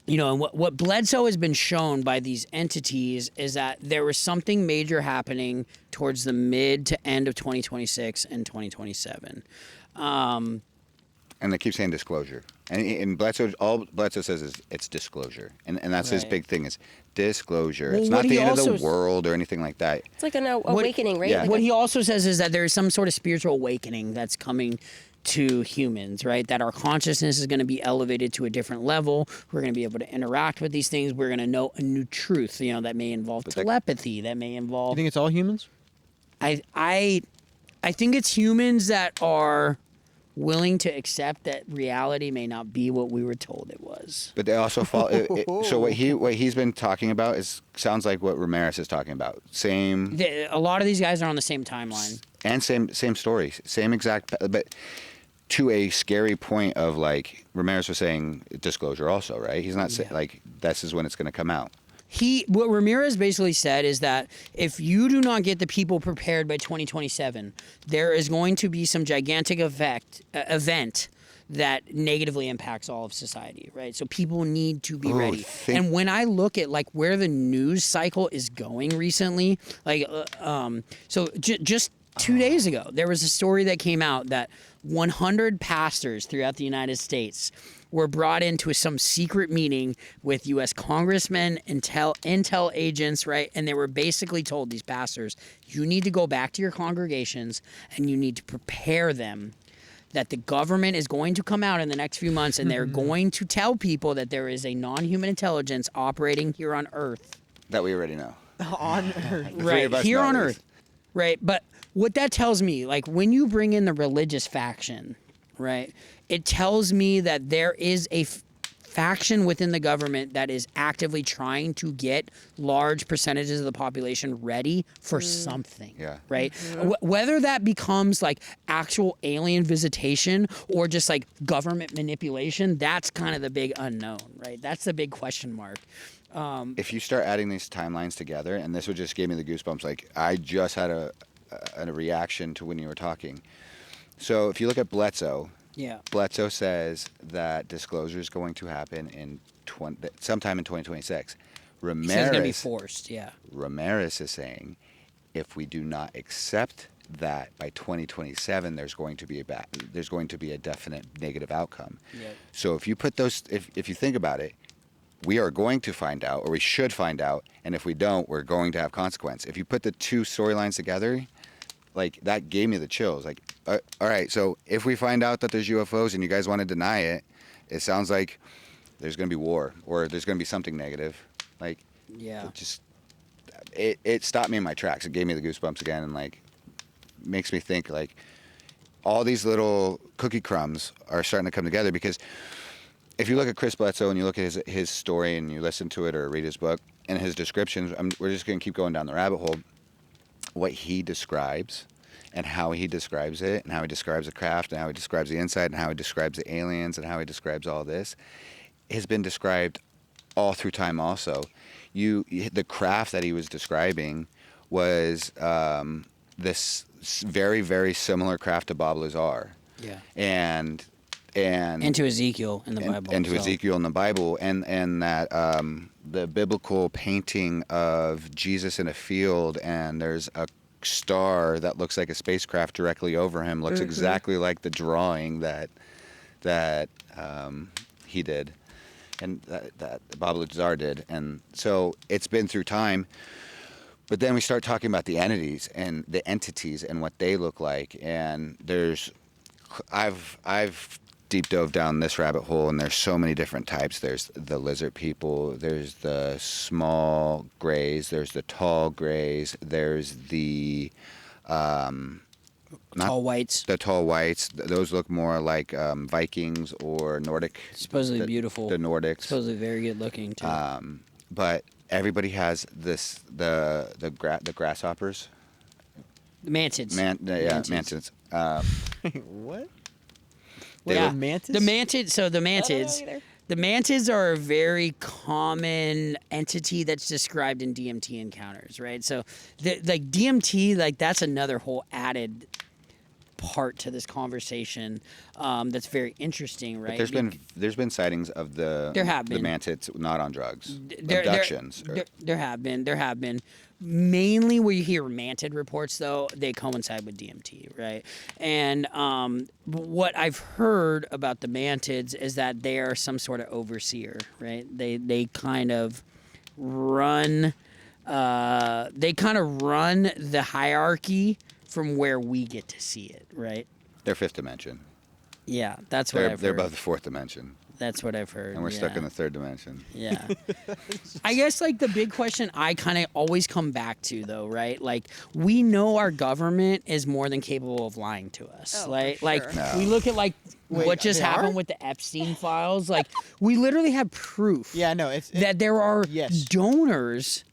you know, and what Bledsoe has been shown by these entities is that there was something major happening towards the mid to end of 2026 and 2027. And they keep saying disclosure. And Bledsoe, all Bledsoe says is it's disclosure. And that's his Right. big thing, is disclosure. Well, it's what not the he end of also the world or anything like that. It's like an awakening, right? yeah. Like What he also says is that there is some sort of spiritual awakening that's coming to humans, right? That our consciousness is going to be elevated to a different level. We're going to be able to interact with these things. We're going to know a new truth, you know, that may involve telepathy, that may You involve... think it's all humans? I think it's humans that are willing to accept that reality may not be what we were told it was. But they also fall. So what he's been talking about sounds like what Ramirez is talking about. Same A lot of these guys are on the same timeline. and same story, same exact, but to a scary point of, like Ramirez was saying, disclosure also, right? He's not saying like this is when it's going to come out. What Ramirez basically said is that if you do not get the people prepared by 2027, there is going to be some gigantic event that negatively impacts all of society, right? So people need to be ready. And when I look at like where the news cycle is going recently, like just 2 days ago, there was a story that came out that 100 pastors throughout the United States were brought into some secret meeting with U.S. congressmen, intel agents, right? And they were basically told, these pastors, you need to go back to your congregations and you need to prepare them that the government is going to come out in the next few months and they're going to tell people that there is a non-human intelligence operating here on Earth. That we already know. On Earth. Right, here on Earth. Right, but what that tells me, like when you bring in the religious faction, right, it tells me that there is a faction within the government that is actively trying to get large percentages of the population ready for something. Yeah. Right? Whether that becomes like actual alien visitation or just like government manipulation, that's kind of the big unknown, right? That's the big question mark. If you start adding these timelines together, and this would just give me the goosebumps, like I just had a reaction to when you were talking. So if you look at Bledsoe, Yeah. Bledsoe says that disclosure is going to happen in sometime in 2026. He says it's going to be Ramirez, forced, yeah. Ramirez is saying if we do not accept that by 2027, there's going to be a definite negative outcome. Yep. So if you put those, if you think about it, we are going to find out, or we should find out, and if we don't, we're going to have consequence. If you put the two storylines together, like that gave me the chills. Like, all right, so if we find out that there's UFOs and you guys want to deny it, it sounds like there's going to be war, or there's going to be something negative. Like, Yeah. it stopped me in my tracks. It gave me the goosebumps again, and like makes me think like all these little cookie crumbs are starting to come together. Because if you look at Chris Bledsoe and you look at his story and you listen to it or read his book and his descriptions, we're just going to keep going down the rabbit hole. What he describes and how he describes it, and how he describes the craft, and how he describes the inside, and how he describes the aliens, and how he describes all this, has been described all through time also. The craft that he was describing was this very, very similar craft to Bob Lazar. Yeah. And to Ezekiel in the Bible. And to Ezekiel in the Bible, and that the biblical painting of Jesus in a field, and there's a star that looks like a spacecraft directly over him, looks exactly like the drawing that he did, and that Bob Lazar did. And so it's been through time. But then we start talking about the entities and what they look like, and I've deep dove down this rabbit hole, and there's so many different types. There's the lizard people, there's the small grays, there's the tall grays, there's the tall whites. The tall whites, those look more like Vikings or Nordic. Supposedly beautiful. The Nordics. Supposedly very good looking too. But everybody has the grasshoppers. The mantids. Mantids. What? Yeah. Mantis? The mantids. So the I don't know mantids. either. The mantids are a very common entity that's described in DMT encounters, right? So, like DMT, like that's another whole added part to this conversation that's very interesting, right? But there's been sightings of the mantids not on drugs. Abductions. There have been. Mainly where you hear mantid reports, though, they coincide with DMT, right? And what I've heard about the mantids is that they are some sort of overseer, right? They kind of run the hierarchy from where we get to see it, right? They're fifth dimension. Yeah, that's what I've heard. They're above the fourth dimension. That's what I've heard. And we're stuck in the third dimension. Yeah. I guess like the big question I kind of always come back to though, right? Like we know our government is more than capable of lying to us. Oh, like for like sure. No. we look at like what just they happened are? with the Epstein files. Like we literally have proof Yeah, no, that there are Yes. donors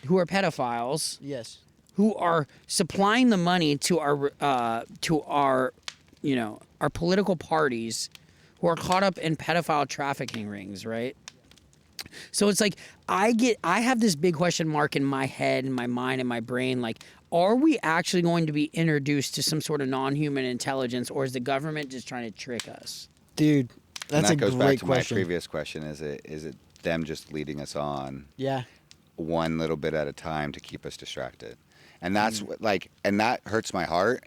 who are pedophiles yes. who are supplying the money to our our political parties who are caught up in pedophile trafficking rings, right? So it's like I have this big question mark in my head, in my mind, in my brain, like, are we actually going to be introduced to some sort of non-human intelligence, or is the government just trying to trick us? Dude, And that's that a goes back great to question. my previous question. Is it them just leading us on Yeah. one little bit at a time to keep us distracted? And that's and that hurts my heart,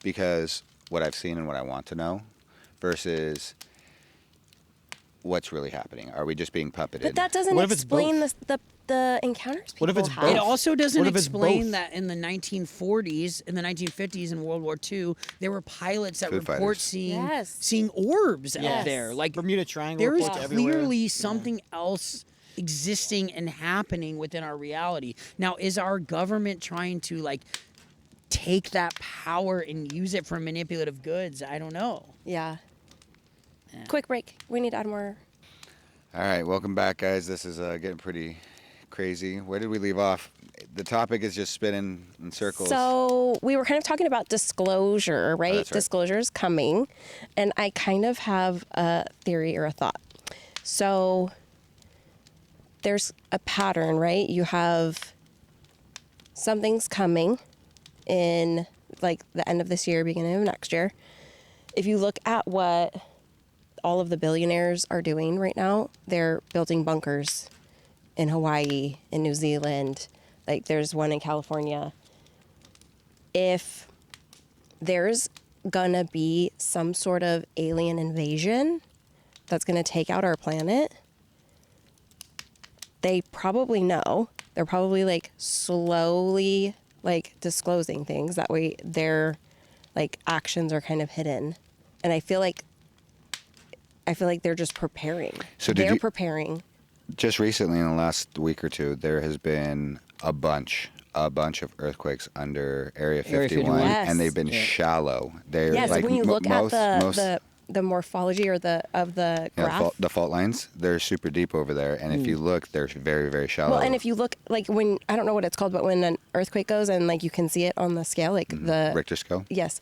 because what I've seen and what I want to know versus what's really happening. Are we just being puppeted? But that doesn't What if it's explain the encounters people What if it's have. both? It also doesn't What if it's explain both? that in the 1940s, in the 1950s, in World War II, there were pilots that Foo report Fighters. Yes. seeing orbs out Yes. there. Like Bermuda Triangle there is reports everywhere. clearly something else existing and happening within our reality. Now, is our government trying to like take that power and use it for manipulative goods? I don't know. Yeah. Quick break. We need to add more. All right, welcome back, guys. This is getting pretty crazy. Where did we leave off? The topic is just spinning in circles. So we were kind of talking about disclosure, right? that's right. Disclosure is coming. And I kind of have a theory or a thought. So there's a pattern, right? You have something's coming in like the end of this year, beginning of next year. If you look at what all of the billionaires are doing right now, they're building bunkers in Hawaii, in New Zealand. Like there's one in California. If there's gonna be some sort of alien invasion that's gonna take out our planet, they probably know. They're probably like slowly like disclosing things. That way their like actions are kind of hidden. And I feel like they're just preparing. So did they're you- preparing. Just recently, in the last week or two, there has been a bunch of earthquakes under Area 51, Area 51. Yes. and they've been Yeah. shallow. They're Yes, like when you look most, at most the the morphology or the graph. The fault lines, they're super deep over there, and if you look, they're very, very shallow. Well, and if you look, like when, I don't know what it's called, but when an earthquake goes and like you can see it on the scale, like the Richter scale. Yes.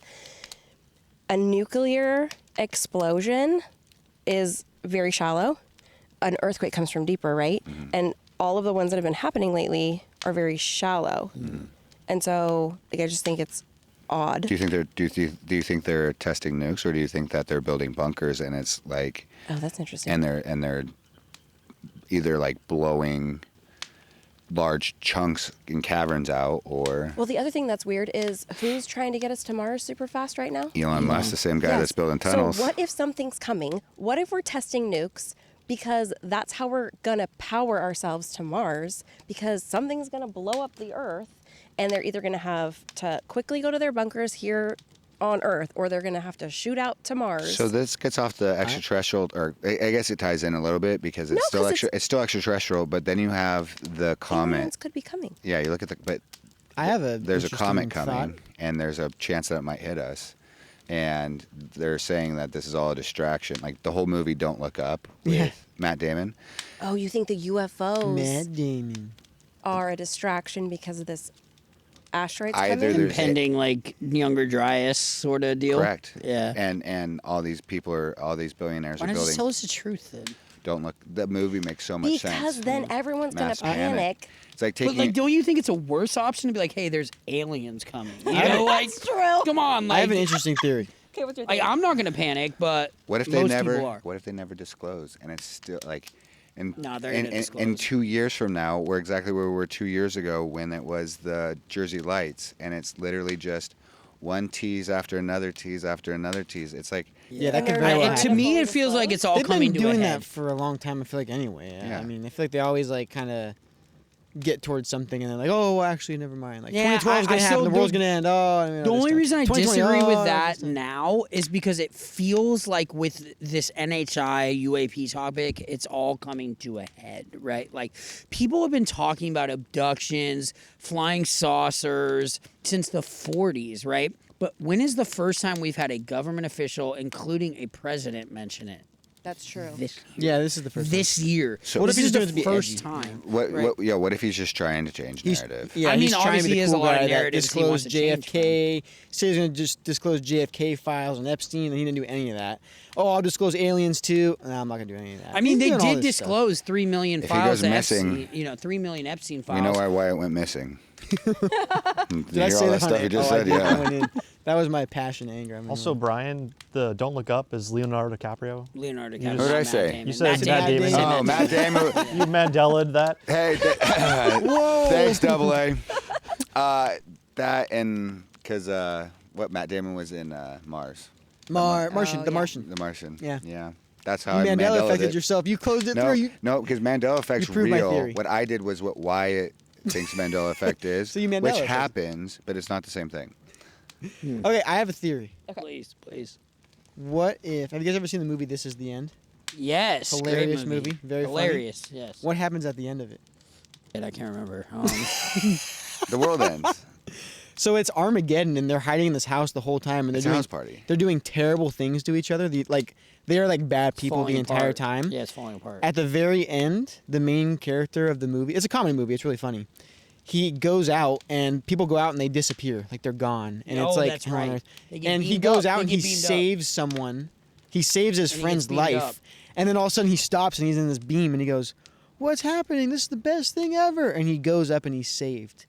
A nuclear explosion is very shallow. An earthquake comes from deeper, right? And all of the ones that have been happening lately are very shallow. And so, like, I just think it's odd. Do you think they're testing nukes, or do you think that they're building bunkers and it's like? Oh, that's interesting. And they're either like blowing large chunks in caverns out, or Well, the other thing that's weird is who's trying to get us to Mars super fast right now? Elon Musk, the same guy Yes. that's building tunnels. So what if something's coming? What if we're testing nukes? Because that's how we're going to power ourselves to Mars, because something's going to blow up the Earth, and they're either going to have to quickly go to their bunkers here on Earth, or they're going to have to shoot out to Mars. So this gets off the extraterrestrial, or I guess it ties in a little bit because it's No, 'cause it's still extraterrestrial. But then you have the comet. Aliens could be coming. Yeah, you look at but I have a there's a interesting comet coming, thought. and there's a chance that it might hit us. And they're saying that this is all a distraction. Like the whole movie Don't Look Up with Yeah. Matt Damon. Oh, you think the UFOs Matt Damon. are a distraction because of this asteroids Either coming? there's- Impending like Younger Dryas sort of deal. Correct. Yeah. And all these people all these billionaires Why are don't you building. just tell us the truth then? Don't look. The movie makes so much sense. Because then everyone's going Mass to panic. It's like But taking. like, don't you think it's a worse option to be like, hey, there's aliens coming? You know, like, true. come on, I like, have an interesting theory. Okay, what's your like I'm not gonna panic, but what if they most never? people are. What if they never disclose? And it's still like. No, they're in, gonna in disclose. 2 years from now, we're exactly where we were 2 years ago when it was the Jersey Lights, and it's literally just one tease after another tease after another tease. It's like Yeah, that And could they're very not well to happen. me, it feels like it's all They've coming been to a doing head. that for a long time, I feel like, anyway. Yeah. I mean, I feel like they always, like, kind of get towards something and they're like, oh, well, actually, never mind. Like, Yeah, 2012 is going to happen, the world's going to end. Oh, I mean, The only reason I disagree with oh, that this time. now is because it feels like with this NHI UAP topic, it's all coming to a head, right? Like people have been talking about abductions, flying saucers since the 40s, right? But when is the first time we've had a government official, including a president, mention it? That's true. This Yeah, this is the first this year. So- What This if he's is doing the it to be first edgy? time. what? Yeah. What if he's just trying to change narrative? Yeah, I mean, he's trying to obviously be he the has cool a lot of guy that narratives he wants disclosed to change JFK. Says he's going to just disclose JFK files on Epstein, and he didn't do any of that. Oh, I'll disclose aliens too. No, I'm not going to do any of that. I mean, He's they doing all did this stuff. disclose 3 million If he files. goes missing- Epstein, 3 million Epstein files. We know why it went missing. Did Did I you hear say all that that on stuff air? you just Oh, I said? did. I Yeah. went in. That was my passion, anger. I mean, Also, Brian, the Don't Look Up is Leonardo DiCaprio. Leonardo You DiCaprio. just- What did I not say? Matt Damon. You said Matt Damon. I said Oh, Matt Damon. You Mandela'd that. Hey, thanks, Double A. That and because what Matt Damon was in Mars, Martian, Oh, the yeah. Martian. The Martian. Yeah. Yeah. That's You how I Mandela Mandela affected did. yourself. You closed it No, through. You, no, because Mandela effect's You proved my real. theory. What I did was what Wyatt thinks Mandela effect is, So you Mandela which effect. happens, but it's not the same thing. Okay, I have a theory. Please, please. What if? Have you guys ever seen the movie This Is the End? Yes. Hilarious great movie, very funny. hilarious. Yes. What happens at the end of it? I can't remember. The world ends. So it's Armageddon, and they're hiding in this house the whole time, and they're It's a doing house party. They're doing terrible things to each other. They are like bad people the Falling entire apart. time. Yeah, it's falling apart. At the very end, the main character of the movie, it's a comedy movie, it's really funny. He goes out and people go out and they disappear, like they're gone. And it's Oh, like that's hell on right. earth. They get And he beamed goes up. out They and get he beamed up. saves someone. He saves his And he friend's gets beamed life. up. And then all of a sudden he stops and he's in this beam and he goes, "What's happening? This is the best thing ever." And he goes up and he's saved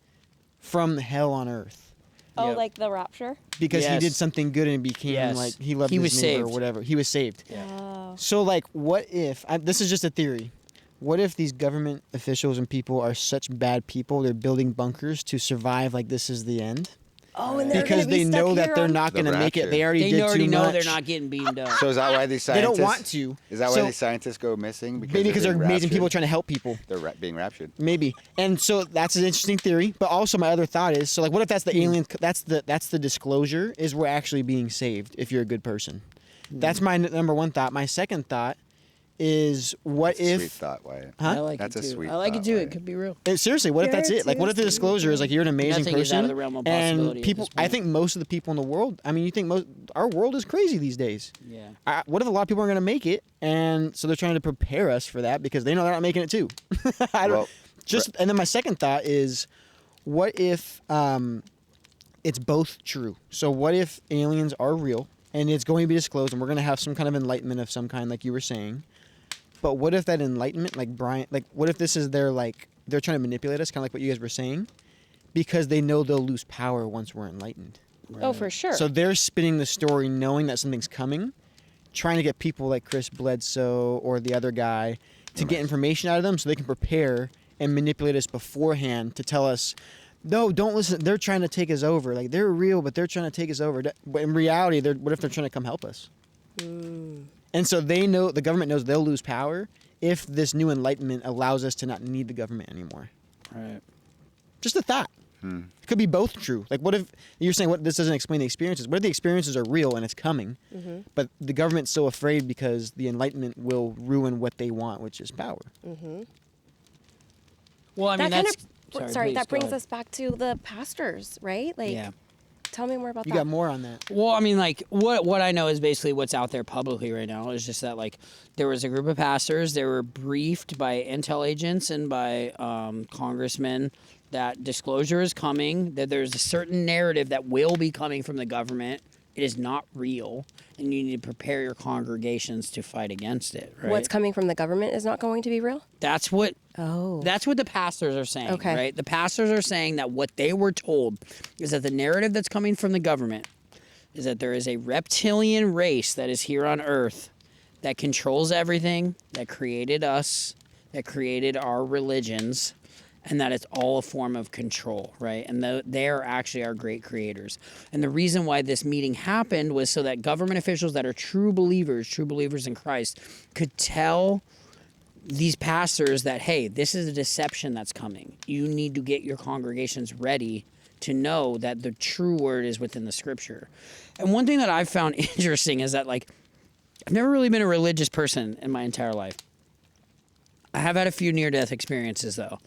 from hell on earth. Oh, Yep. like the rapture? Because he Yes. did something good and it became Yes. like he loved He his was neighbor or saved. whatever. He was saved. Oh. So, like, what if this is just a theory? What if these government officials and people are such bad people? They're building bunkers to survive. Like this is the end Oh, and they're because gonna be they stuck know that here they're on- not The going to make it. rapture. They already They did already too know much. they're not getting beamed up. So is that why these They scientists? don't want to. Is that why So- these scientists go missing? Maybe because they're being amazing people raptured? trying to help people. They're being raptured. Maybe. And so that's an interesting theory. But also my other thought is, so like, what if that's the alien? That's the disclosure is we're actually being saved if you're a good person. That's my number one thought. My second thought is what That's a if sweet thought, Wyatt. Huh? I like That's it a too. sweet I like it thought, too. Wyatt. It could be real. seriously, what if that's it? Like, what if the disclosure is like you're an amazing Nothing is person, out of the realm of and possibility at people? this I point. think most of the people in the world. I mean, you think our world is crazy these days. Yeah. What if a lot of people are going to make it, and so they're trying to prepare us for that because they know they're not making it too. I don't. Well, And then my second thought is, what if it's both true? So what if aliens are real and it's going to be disclosed, and we're going to have some kind of enlightenment of some kind, like you were saying? But what if that enlightenment, like Brian, like what if this is they're trying to manipulate us, kind of like what you guys were saying, because they know they'll lose power once we're enlightened. Oh, for sure. So they're spinning the story knowing that something's coming, trying to get people like Chris Bledsoe or the other guy to get information out of them so they can prepare and manipulate us beforehand to tell us, no, don't listen. They're trying to take us over. Like, they're real, but they're trying to take us over. But in reality, what if they're trying to come help us? And so they know, the government knows they'll lose power if this new enlightenment allows us to not need the government anymore. Right. Just a thought. It could be both true. Like, what if you're saying this doesn't explain the experiences? What if the experiences are real and it's coming, but the government's so afraid because the enlightenment will ruin what they want, which is power? Well, I mean, that that's... sorry, please, that go brings ahead. us back to the pastors, right? Like, Yeah. tell me more about You that. got more on that? Well, I mean, like, what I know is basically what's out there publicly right now is just that, like, there was a group of pastors. They were briefed by intel agents and by congressmen that disclosure is coming, that there's a certain narrative that will be coming from the government. It is not real, and you need to prepare your congregations to fight against it, right? What's coming from the government is not going to be real? That's what Oh. That's what the pastors are saying, Okay. right? The pastors are saying that what they were told is that the narrative that's coming from the government is that there is a reptilian race that is here on Earth that controls everything, that created us, that created our religions, and that it's all a form of control, right? And they are actually our great creators. And the reason why this meeting happened was so that government officials that are true believers in Christ, could tell these pastors that, hey, this is a deception that's coming. You need to get your congregations ready to know that the true word is within the scripture. And one thing that I've found interesting is that, like, I've never really been a religious person in my entire life. I have had a few near-death experiences, though.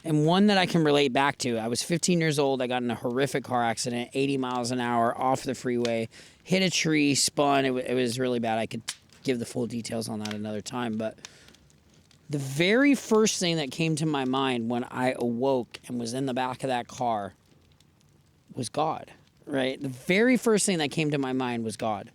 And one that I can relate back to, I was 15 years old. I got in a horrific car accident, 80 miles an hour off the freeway, hit a tree, spun. It was really bad. I could give the full details on that another time. But the very first thing that came to my mind when I awoke and was in the back of that car was God, right? The very first thing that came to my mind was God.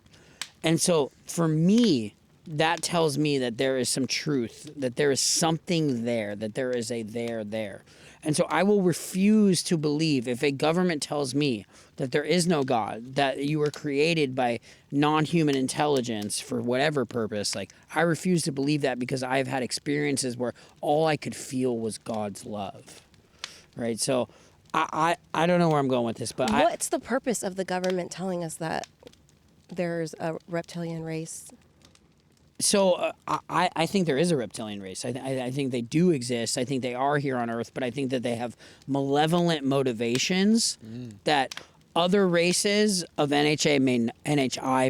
And so for me, that tells me that there is some truth, that there is something there, that there is a there. And so I will refuse to believe if a government tells me that there is no God, that you were created by non-human intelligence for whatever purpose. Like, I refuse to believe that because I've had experiences where all I could feel was God's love, right? So I don't know where I'm going with this, but What's the purpose of the government telling us that there's a reptilian race? So I think there is a reptilian race. I think they do exist. I think they are here on Earth, but I think that they have malevolent motivations that other races of NHI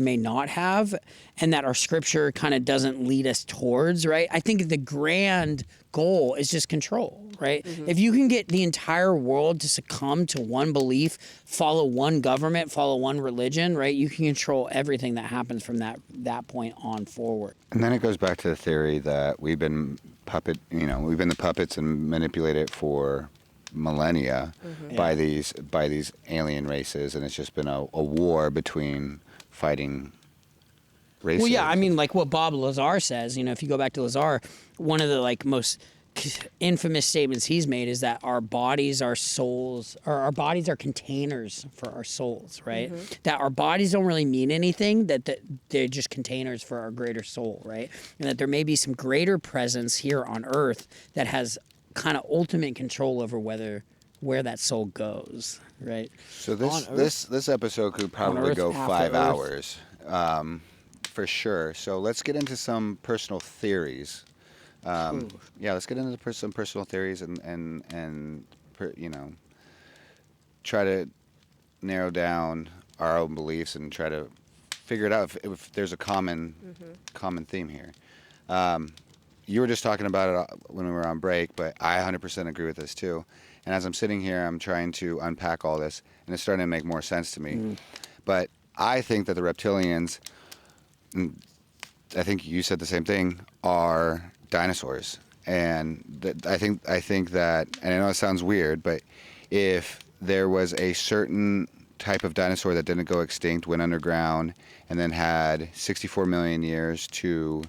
may not have, and that our scripture kind of doesn't lead us towards, right? I think the grand goal is just control, right? If you can get the entire world to succumb to one belief, follow one government, follow one religion, right? You can control everything that happens from that point on forward. And then it goes back to the theory that we've been the puppets and manipulated for millennia by these alien races, and it's just been a war between fighting races. Well, yeah, I mean, like what Bob Lazar says, if you go back to Lazar, one of the most infamous statements he's made is that our bodies are souls, or our bodies are containers for our souls, right? That our bodies don't really mean anything, that they're just containers for our greater soul, right? And that there may be some greater presence here on Earth that has kind of ultimate control over where that soul goes, right? So this episode could probably Earth, go after 5 Earth. hours, for sure. So let's get into some personal theories. Let's get into some personal theories and try to narrow down our own beliefs and try to figure it out if there's a common theme here. You were just talking about it when we were on break, but I 100% agree with this too. And as I'm sitting here, I'm trying to unpack all this, and it's starting to make more sense to me. But I think that the reptilians, and I think you said the same thing, are dinosaurs. And I think that, and I know it sounds weird, but if there was a certain type of dinosaur that didn't go extinct, went underground, and then had 64 million years to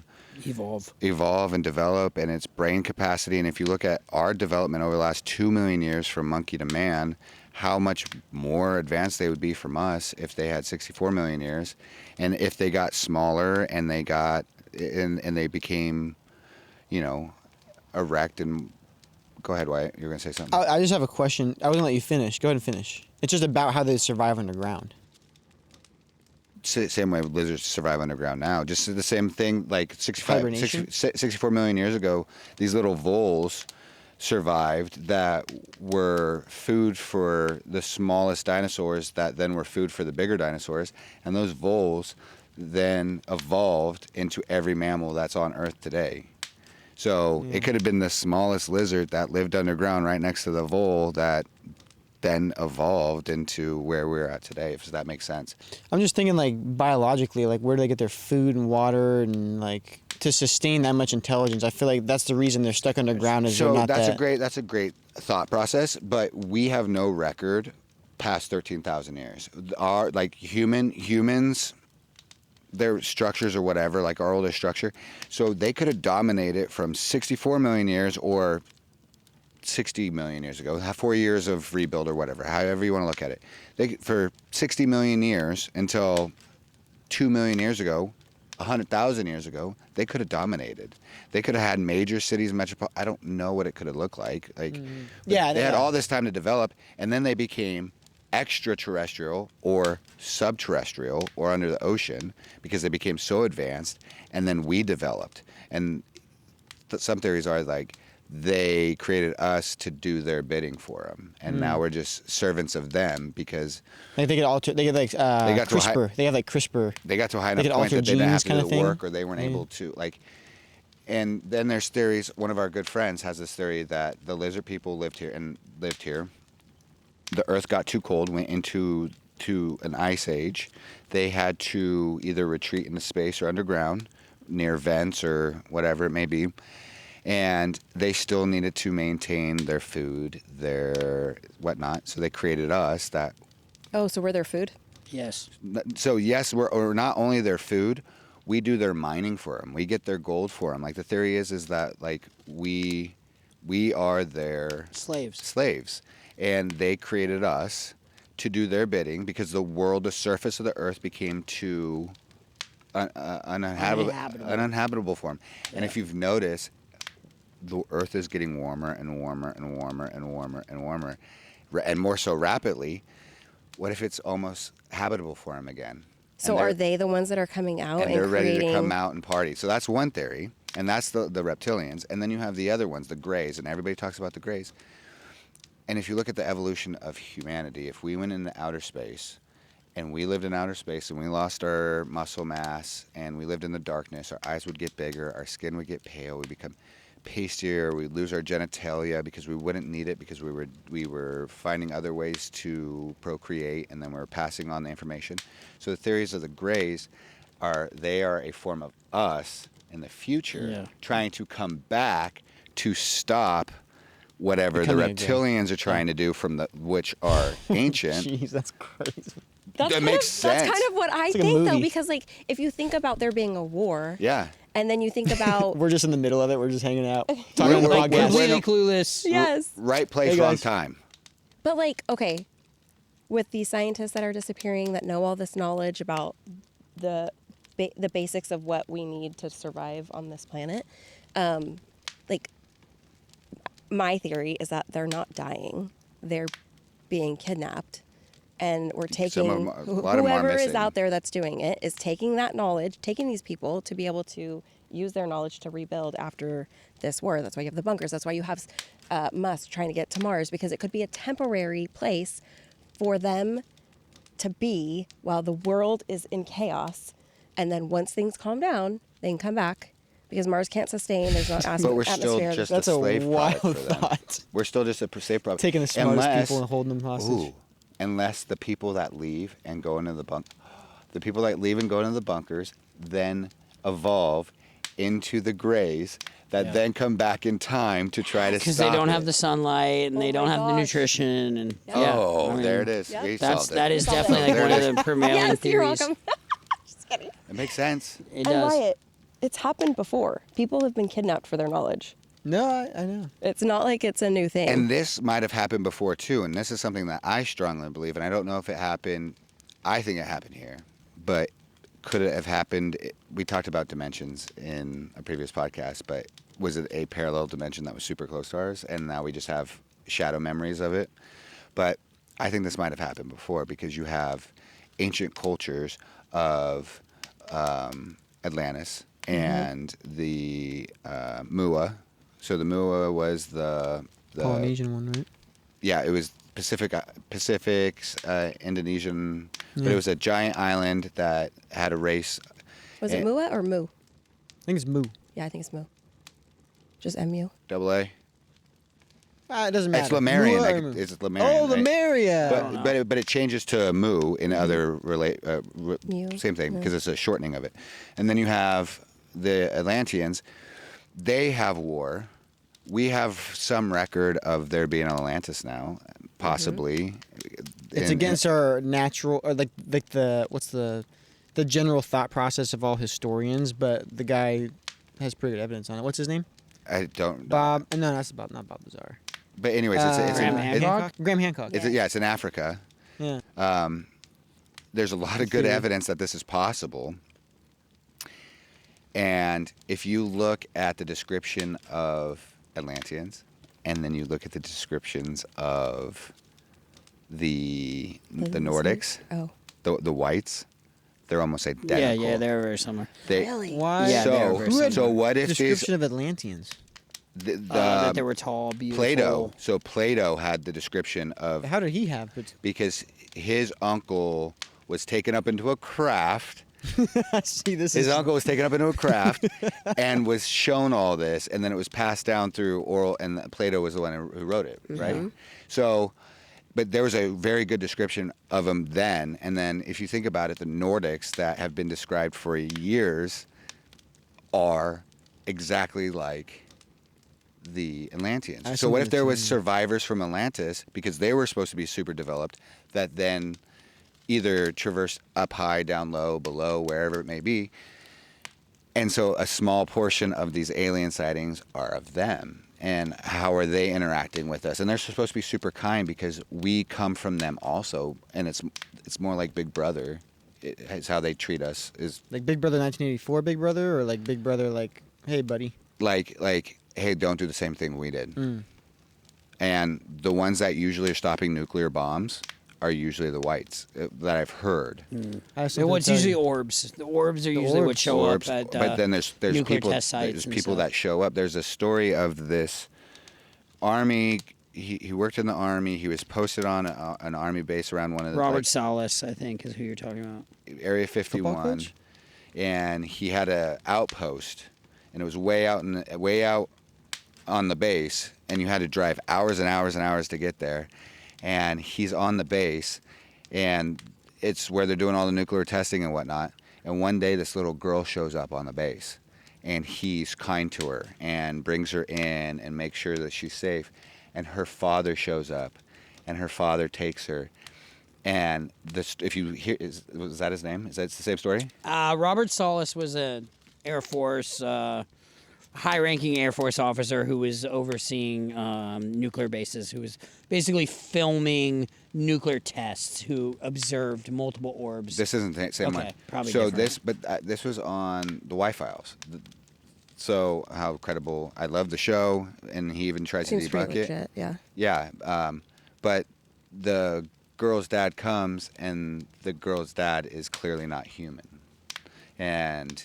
evolve and develop, and its brain capacity, and if you look at our development over the last 2 million years from monkey to man, how much more advanced they would be from us if they had 64 million years, and if they got smaller and they got and they became, erect. And go ahead, Wyatt, you were gonna say something. I just have a question. I was gonna let you finish. Go ahead and finish. It's just about how they survive underground. Same way lizards survive underground now. Just the same thing, like 64 million years ago, these little voles survived that were food for the smallest dinosaurs that then were food for the bigger dinosaurs. And those voles then evolved into every mammal that's on Earth today. So it could have been the smallest lizard that lived underground right next to the vole that then evolved into where we're at today, if that makes sense. I'm just thinking, like, biologically, like, where do they get their food and water and, like, to sustain that much intelligence? I feel like that's the reason they're stuck underground. Is So they're not that's a great thought process, but we have no record past 13,000 years. Our humans, their structures or whatever, like our oldest structure, so they could have dominated from 64 million years or 60 million years ago, 4 years of rebuild or whatever, however you want to look at it. For 60 million years until 2 million years ago, 100,000 years ago, they could have dominated. They could have had major cities, I don't know what it could have looked like. They had all this time to develop, and then they became extraterrestrial or subterrestrial or under the ocean because they became so advanced, and then we developed. And some theories are like, they created us to do their bidding for them, and now we're just servants of them because like they could they got CRISPR. They have like CRISPR. They got to a high enough point that they didn't have to do the work, or they weren't able to And then there's theories. One of our good friends has this theory that the lizard people lived here. The Earth got too cold, went into an ice age. They had to either retreat into space or underground, near vents or whatever it may be. And they still needed to maintain their food, their whatnot. So they created us that. Oh, so we're their food? Yes. So yes, we're not only their food, we do their mining for them. We get their gold for them. Like the theory is that like we are their slaves, and they created us to do their bidding because the surface of the earth became too uninhabitable for them. Yeah. And if you've noticed, the earth is getting warmer and warmer and warmer and warmer and warmer, and more so rapidly. What if it's almost habitable for them again? So are they the ones that are coming out and they're ready to come out and party? So that's one theory, and that's the reptilians. And then you have the other ones, the Greys, and everybody talks about the Greys. And if you look at the evolution of humanity, if we went into outer space and we lived in outer space and we lost our muscle mass and we lived in the darkness, our eyes would get bigger, our skin would get pale, we'd become pastier, we'd lose our genitalia because we wouldn't need it because we were finding other ways to procreate, and then we were passing on the information. So the theories of the Greys are a form of us in the future, trying to come back to stop whatever the reptilians are trying to do which are ancient. Jeez, that's crazy. That makes sense. That's kind of what I think, though, because like if you think about there being a war, and then you think about we're just in the middle of it. We're just hanging out, talking on the like podcast. completely clueless. Yes. Right place, wrong time. But like, okay, with these scientists that are disappearing, that know all this knowledge about the basics of what we need to survive on this planet, like my theory is that they're not dying; they're being kidnapped. And we're taking whoever is out there that's doing it is taking that knowledge, taking these people to be able to use their knowledge to rebuild after this war. That's why you have the bunkers. That's why you have Musk trying to get to Mars, because it could be a temporary place for them to be while the world is in chaos. And then once things calm down, they can come back because Mars can't sustain. There's no But we're still atmosphere. just That's a a slave wild product for them. thought. We're still just a slave product. Taking the smartest Unless- people and holding them hostage. Ooh, unless the people that leave and go into the bunkers then evolve into the Greys that then come back in time to try to stop Because they don't have it. the sunlight and Oh they don't my have the gosh. nutrition and Oh, I mean, there it is. Yep. We That solved it. is Solved definitely it. like one of the prevailing Yes, you're theories. welcome. Just kidding. It makes sense. It And does. Wyatt, it's happened before. People have been kidnapped for their knowledge. No, I know. It's not like it's a new thing. And this might have happened before too, and this is something that I strongly believe, and I don't know if it happened. I think it happened here, but could it have happened? We talked about dimensions in a previous podcast, but was it a parallel dimension that was super close to ours, and now we just have shadow memories of it? But I think this might have happened before because you have ancient cultures of Atlantis and the Mua. So the Mua was the Polynesian one, right? yeah, it was Pacific's Indonesian, but Yeah. it was a giant island that had a race. Was it Mua or Mu? I think it's Mu. Yeah, I think it's Mu. Just MU. Double A. It doesn't matter. It's Lemurian. Mua or Like, Mu? it's Lemurian. Oh, right? Lemuria. But it changes to Mu in other Mu, same thing yeah. because it's a shortening of it. And then you have the Atlanteans. They have war. We have some record of there being an Atlantis now, possibly. It's In- against our natural, or like the what's the general thought process of all historians, but the guy has pretty good evidence on it. What's his name? I don't know. Bob. No, that's not Bob Lazar. But anyways, it's Graham in, Hancock? Graham Hancock. it's in Africa. Yeah. There's a lot of good Theory. evidence that this is possible. And if you look at the description of Atlanteans, and then you look at the descriptions of the Nordics, Oh. the whites, they're almost identical. Yeah, they're very similar. They, Really? Why? Yeah, they're so, very Who had so what if these description of Atlanteans? That they were tall, beautiful. Plato? So Plato had the description of How did he have? But because his uncle was taken up into a craft. see, this His is uncle was taken up into a craft and was shown all this, and then it was passed down through oral, and Plato was the one who wrote it, right? So, but there was a very good description of him then, and then if you think about it, the Nordics that have been described for years are exactly like the Atlanteans. I So what see if there what was you're survivors from Atlantis, because they were supposed to be super developed, that then either traverse up high, down low, below, wherever it may be. And so a small portion of these alien sightings are of them. And how are they interacting with us? And they're supposed to be super kind because we come from them also. And it's more like Big Brother. It's how they treat us. Is like Big Brother 1984 Big Brother, or like Big Brother like, hey buddy. like, hey, don't do the same thing we did. Mm. And the ones that usually are stopping nuclear bombs are usually the whites that I've heard. I have So something what's to tell usually you. orbs. The orbs are usually what orbs. show Orbs, up at but then there's nuclear people test sites there's and people stuff. that show up. There's a story of this army. He worked in the army. He was posted on an army base around one of the Robert Salas, I think, is who you're talking about. Area Football 51, coach? and he had a outpost, and it was way out on the base, and you had to drive hours and hours and hours to get there. And he's on the base, and it's where they're doing all the nuclear testing and whatnot. And one day, this little girl shows up on the base, and he's kind to her and brings her in and makes sure that she's safe. And her father shows up, and her father takes her. And if you hear, was that his name? Is that the same story? Robert Salas was an Air Force, high-ranking Air Force officer who was overseeing nuclear bases, who was basically filming nuclear tests, who observed multiple orbs. This isn't the same Okay, one. probably so different. this was on the Y-Files. So how credible? I love the show, and he even tries Seems to debunk pretty it. legit, yeah. Yeah, but the girl's dad comes, and the girl's dad is clearly not human, and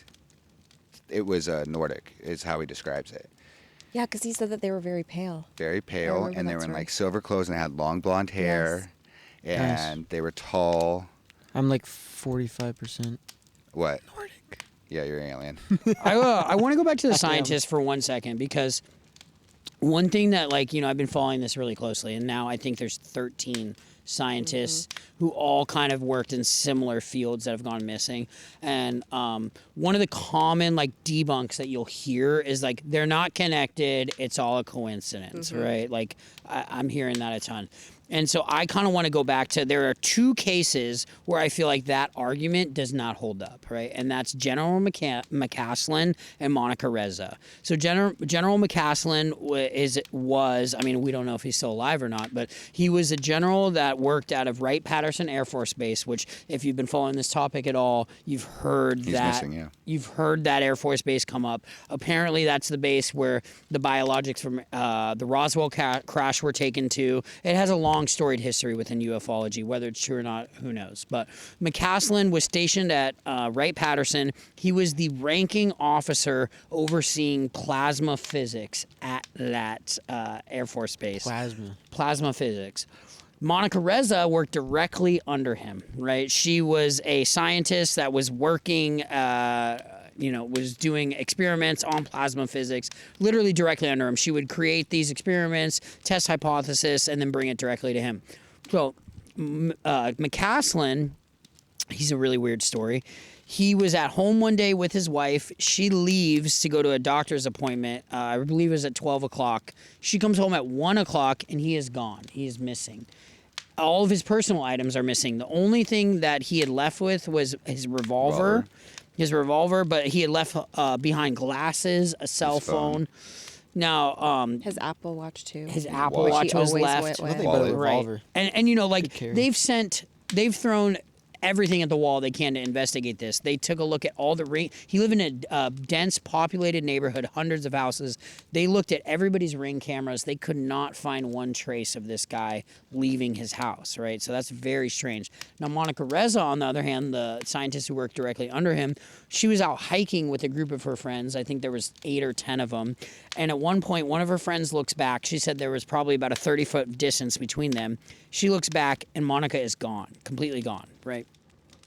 it was a Nordic, is how he describes it. Yeah, because he said that they were very pale. Very pale, remember and they that were in story. like silver clothes and had long blonde hair, and they were tall. I'm like 45% What? Nordic. Yeah, you're an alien. I want to go back to the scientists for 1 second, because one thing that, like, you know, I've been following this really closely, and now I think there's 13 scientists who all kind of worked in similar fields that have gone missing. And one of the common, like, debunks that you'll hear is, like, they're not connected, it's all a coincidence, right? Like, I'm hearing that a ton. And so I kind of want to go back to, there are two cases where I feel like that argument does not hold up, right? And that's General McCaslin and Monica Reza. So General McCaslin was, I mean, we don't know if he's still alive or not, but he was a general that worked out of Wright-Patterson Air Force Base, which, if you've been following this topic at all, you've heard He's that. missing, yeah. You've heard that Air Force Base come up. Apparently, that's the base where the biologics from the Roswell crash were taken to. It has a long storied history within ufology. Whether it's true or not, who knows? But McCaslin was stationed at Wright-Patterson. He was the ranking officer overseeing plasma physics at that Air Force Base. Plasma physics. Monica Reza worked directly under him, right? She was a scientist that was working, was doing experiments on plasma physics, literally directly under him. She would create these experiments, test hypothesis, and then bring it directly to him. So McCaslin, he's a really weird story. He was at home one day with his wife. She leaves to go to a doctor's appointment. I believe it was at 12 o'clock. She comes home at 1 o'clock, and he is gone. He is missing. All of his personal items are missing. The only thing that he had left with was his revolver. But he had left behind glasses, a cell phone. Now, His Apple Watch too. His Apple Watch was left. Went with. Nothing but a revolver. Right. And you know, like, Good carry. they've thrown everything at the wall they can to investigate this. They took a look at all the he lived in a dense populated neighborhood, hundreds of houses. They looked at everybody's ring cameras. They could not find one trace of this guy leaving his house, right? So that's very strange. Now, Monica Reza, on the other hand, the scientist who worked directly under him, she was out hiking with a group of her friends. I think there was 8 or 10 of them. And at one point, one of her friends looks back. She said there was probably about a 30-foot distance between them. She looks back, and Monica is gone, completely gone, right?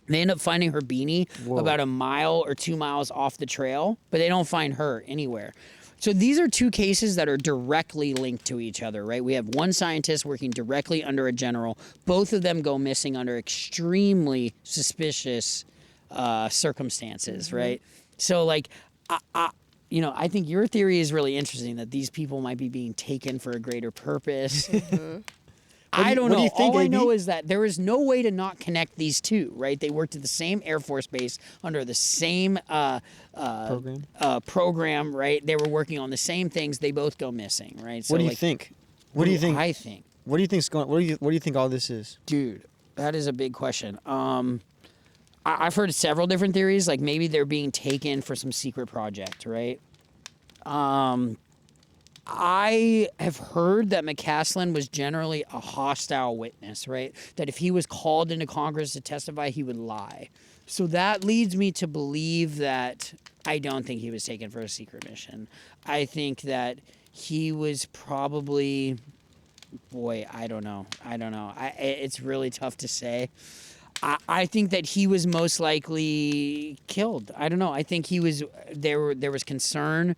They end up finding her beanie about a mile or 2 miles off the trail, but they don't find her anywhere. So these are two cases that are directly linked to each other, right? We have one scientist working directly under a general. Both of them go missing under extremely suspicious circumstances, right? So, like, I think your theory is really interesting, that these people might be being taken for a greater purpose. I don't know. What do you think, All I AB? know is that there is no way to not connect these two, right? They worked at the same Air Force Base under the same program, right? They were working on the same things. They both go missing, right? So, What do you think? What do you think? I think, What do you think's going? What do you think all this is? dude, that is a big question. I've heard several different theories. Like, maybe they're being taken for some secret project, right? I have heard that McCaslin was generally a hostile witness, right? That if he was called into Congress to testify, he would lie. So that leads me to believe that I don't think he was taken for a secret mission. I think that he was probably, I don't know. It's really tough to say. I think that he was most likely killed. I don't know. I think there was concern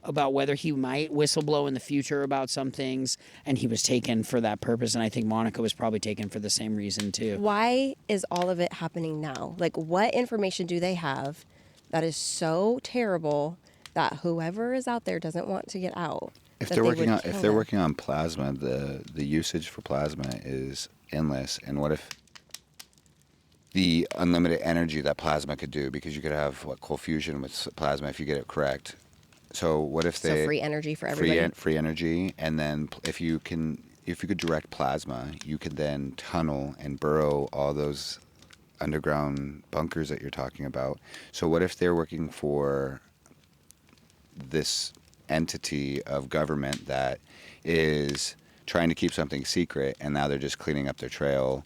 about whether he might whistleblow in the future about some things, and he was taken for that purpose. And I think Monica was probably taken for the same reason too. Why is all of it happening now? Like, what information do they have that is so terrible that whoever is out there doesn't want to get out? If that they're they working would on kill if they're them? working on plasma, the usage for plasma is endless. And what if the unlimited energy that plasma could do, because you could have cold fusion with plasma if you get it correct. So what if So they free energy for everybody. free energy, and then if you could direct plasma, you could then tunnel and burrow all those underground bunkers that you're talking about. So what if they're working for this entity of government that is trying to keep something secret, and now they're just cleaning up their trail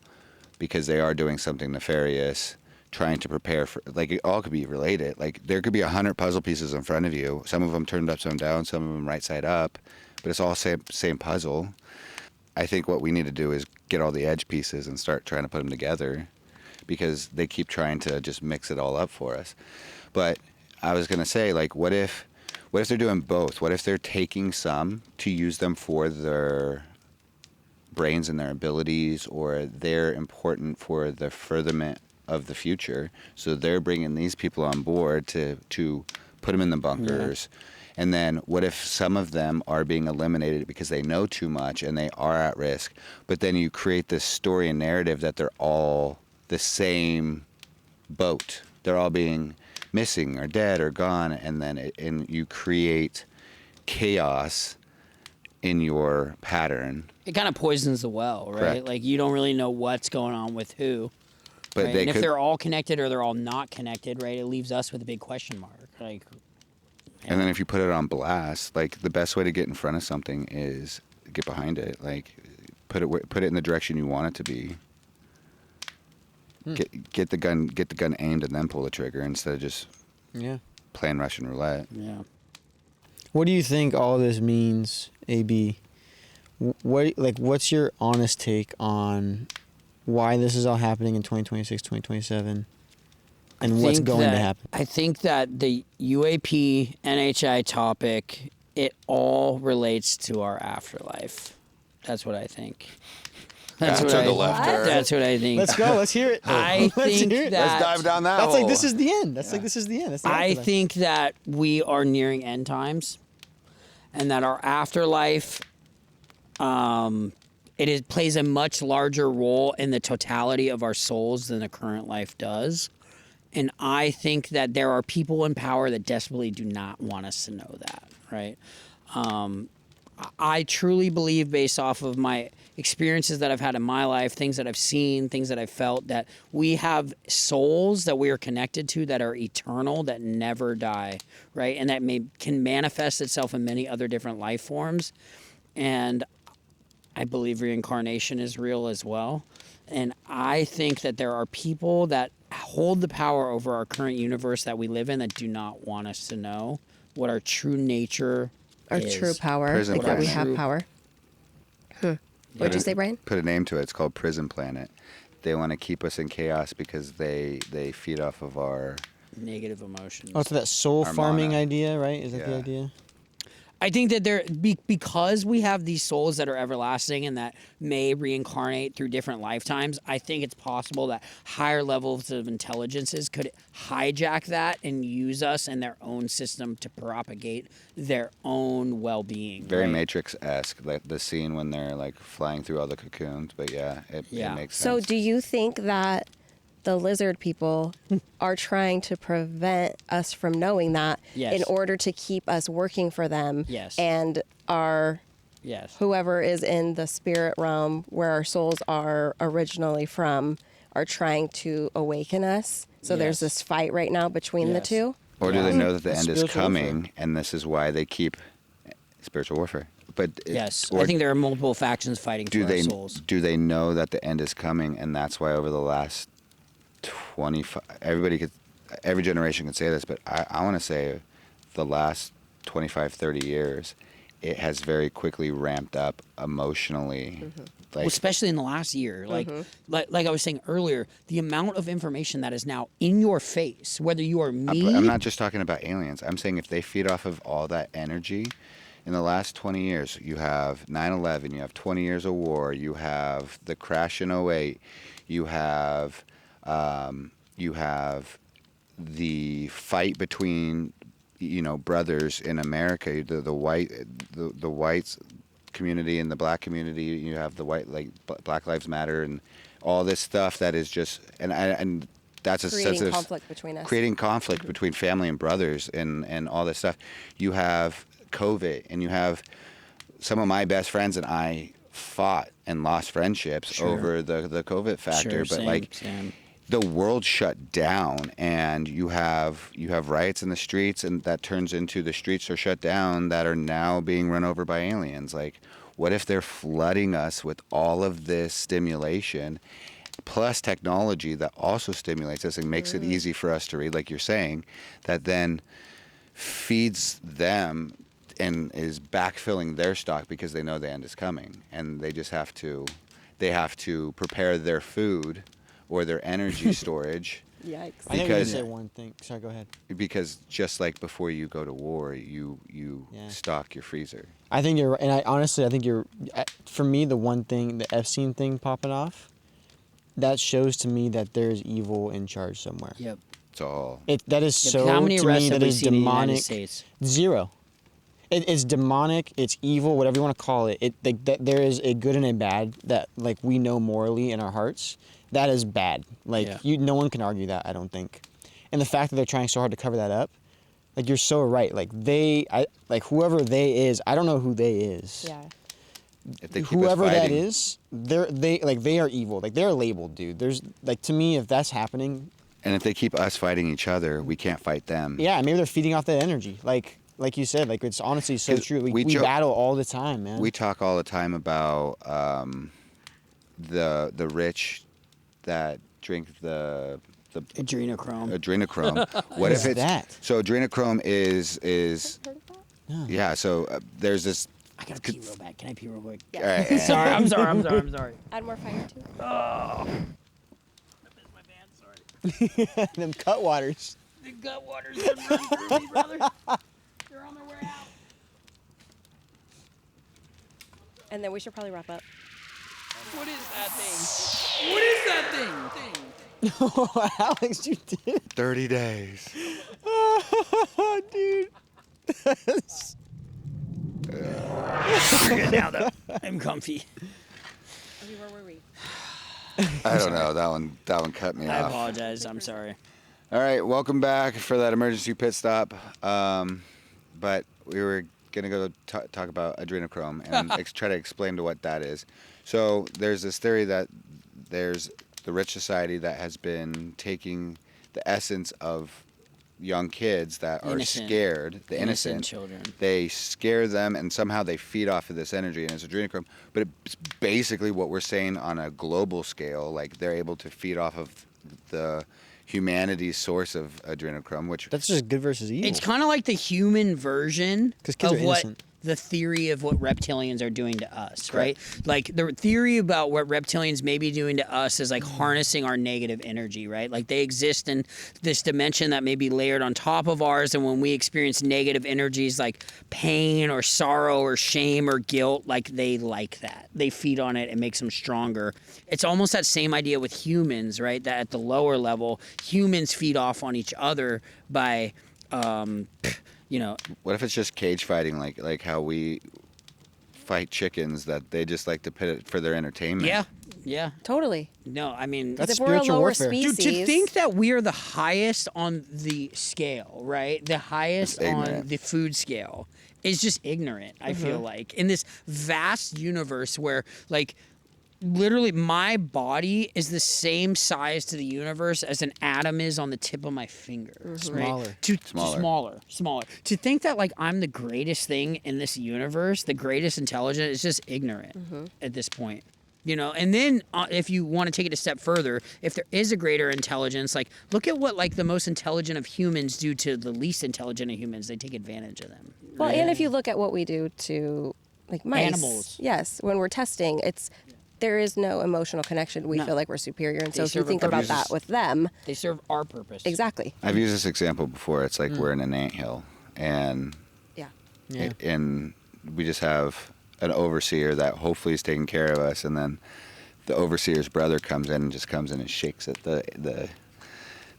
because they are doing something nefarious, trying to prepare for, like, it all could be related. Like, there could be 100 puzzle pieces in front of you, some of them turned upside down, some of them right side up, but it's all same puzzle. I think what we need to do is get all the edge pieces and start trying to put them together, because they keep trying to just mix it all up for us. But I was gonna say, like, what if they're doing both? What if they're taking some to use them for their brains and their abilities, or they're important for the furtherment of the future? So they're bringing these people on board to put them in the bunkers. And then what if some of them are being eliminated because they know too much and they are at risk? But then you create this story and narrative that they're all the same boat. They're all being missing or dead or gone, and then and you create chaos in your pattern. It kind of poisons the well, right? Correct. Like you don't really know what's going on with who. But Right? they And if could, they're all connected or they're all not connected, right? It leaves us with a big question mark. Like, and then if you put it on blast, like the best way to get in front of something is get behind it. Like put it in the direction you want it to be. Get the gun aimed and then pull the trigger instead of just Yeah. playing Russian roulette. yeah. What do you think all this means, AB? What's your honest take on why this is all happening in 2026, 2027, and what's think going to that- happen? I think that the UAP NHI topic, it all relates to our afterlife. That's what I think. Back to the left turn. That's what I think. Let's go. Let's hear it. I Let's think hear it. that Let's dive down that That's hole. like this is the end. That's like this is the end. That's the I afterlife. think that we are nearing end times, and that our afterlife, plays a much larger role in the totality of our souls than the current life does. And I think that there are people in power that desperately do not want us to know that, right? I truly believe, based off of my experiences that I've had in my life, things that I've seen, things that I've felt, that we have souls that we are connected to that are eternal, that never die, right? And that can manifest itself in many other different life forms. And I believe reincarnation is real as well. And I think that there are people that hold the power over our current universe that we live in that do not want us to know what our true nature Our is. true power, Prison like that we planet. have power. What'd you say, Brian? Put a name to it. It's called Prison Planet. They want to keep us in chaos because they feed off of our. Negative emotions. Oh, so that soul Our farming mana. idea, right? Is that the Yeah. idea? I think that because we have these souls that are everlasting and that may reincarnate through different lifetimes, I think it's possible that higher levels of intelligences could hijack that and use us in their own system to propagate their own well-being. Very right? Matrix-esque, like the scene when they're like flying through all the cocoons. But yeah, it makes So sense. do you think that the lizard people are trying to prevent us from knowing that Yes. in order to keep us working for them? Yes. And our Yes. whoever is in the spirit realm where our souls are originally from are trying to awaken us. So there's Yes. this fight right now between the Yes. two. Or do they know that the end is Spiritual coming, warfare. and this is why they keep spiritual warfare? But Yes. or I think there are multiple factions fighting do for they our souls. do they know that the end is coming, and that's why over the last 25, every generation could say this, but I want to say the last 25, 30 years, it has very quickly ramped up emotionally. Mm-hmm. Like, Well, especially in the last year, like I was saying earlier, the amount of information that is now in your face, whether you are me, I'm not just talking about aliens. I'm saying if they feed off of all that energy, in the last 20 years, you have 9/11, you have 20 years of war, you have the crash in '08, you have the fight between brothers in America, the whites community and the black community. You have the white, like Black Lives Matter and all this stuff that is just and that's a Creating sensitive conflict between us. creating conflict between family and brothers and all this stuff. You have COVID, and you have some of my best friends and I fought and lost friendships Sure. over the COVID factor. Sure, but same, same. the world shut down, and you have riots in the streets, and that turns into the streets are shut down that are now being run over by aliens. Like, what if they're flooding us with all of this stimulation plus technology that also stimulates us and makes it easy for us to read, like you're saying, that then feeds them and is backfilling their stock because they know the end is coming, and they just have to prepare their food or their energy storage Yikes. I think we can Because- say one thing. Sorry, go ahead. Because just like before you go to war, you Yeah. stock your freezer. I think you're, and I honestly, I think you're. For me, the one thing, the Epstein thing popping off, that shows to me that there's evil in charge somewhere. Yep. It's all. That is Yep. so How many to arrests me have that we is seen in the United demonic. States? 0. It's demonic. It's evil. Whatever you want to call it. There is a good and a bad that like we know morally in our hearts. That is bad. Like Yeah. no one can argue that. I don't think. And the fact that they're trying so hard to cover that up, like you're so right. Like whoever they is, I don't know who they is. Yeah. If they keep Whoever us that fighting, is, they are evil. Like they're labeled, dude. There's like to me, if that's happening, and if they keep us fighting each other, we can't fight them. yeah, maybe they're feeding off that energy. Like you said, like it's honestly so 'Cause true. We we jo- battle all the time, man. We talk all the time about the rich that drink the Adrenochrome. adrenochrome. What What if is it's that? So adrenochrome is No. yeah. So there's this. I gotta pee real bad. Can I pee real quick? All right, Sorry, I'm sorry. Add more fire too. I missed my band, sorry. Them cut waters. The gut water's been run through me, brother. They're on their way out. And then we should probably wrap up. What is that thing? What is that thing? Alex, you did. 30 days. Dude. You're good now, though. I'm comfy. Okay, where were we? I don't know. That one cut me I off. apologize. I'm sorry. All right, welcome back for that emergency pit stop. But we were gonna go talk about adrenochrome and try to explain to what that is. So there's this theory that there's the rich society that has been taking the essence of young kids that are Innocent. scared, the innocent children. They scare them, and somehow they feed off of this energy, and it's adrenochrome. But it's basically what we're saying on a global scale. Like they're able to feed off of the humanity's source of adrenochrome, which That's just good versus evil. It's kind of like the human version 'Cause kids of are what innocent. the theory of what reptilians are doing to us, Correct. right? Like the theory about what reptilians may be doing to us is like harnessing our negative energy, right? Like they exist in this dimension that may be layered on top of ours, and when we experience negative energies like pain or sorrow or shame or guilt, like they like that. They feed on it and makes them stronger. It's almost that same idea with humans, right? That at the lower level, humans feed off on each other by you know, what if it's just cage fighting, like how we fight chickens, that they just like to pit it for their entertainment? yeah. Totally. No, I mean, That's if we're a spiritual lower warfare. species, dude, to think that we are the highest on the scale, right? The highest It's on ignorant. the food scale is just ignorant, I feel like. In this vast universe where, like, literally my body is the same size to the universe as an atom is on the tip of my finger. Right? Smaller. Smaller. To think that, like, I'm the greatest thing in this universe, the greatest intelligent, is just ignorant at this point. You know, and then if you want to take it a step further, if there is a greater intelligence, like look at what like the most intelligent of humans do to the least intelligent of humans. They take advantage of them. well, and if you look at what we do to like mice, Animals. yes, when we're testing, there is no emotional connection. We No. feel like we're superior, and so if you serve a think about purpose. that with them, They serve our purpose. exactly. I've used this example before. It's like we're in an anthill, and Yeah. Yeah. and we just have an overseer that hopefully is taking care of us, and then the overseer's brother comes in and shakes it the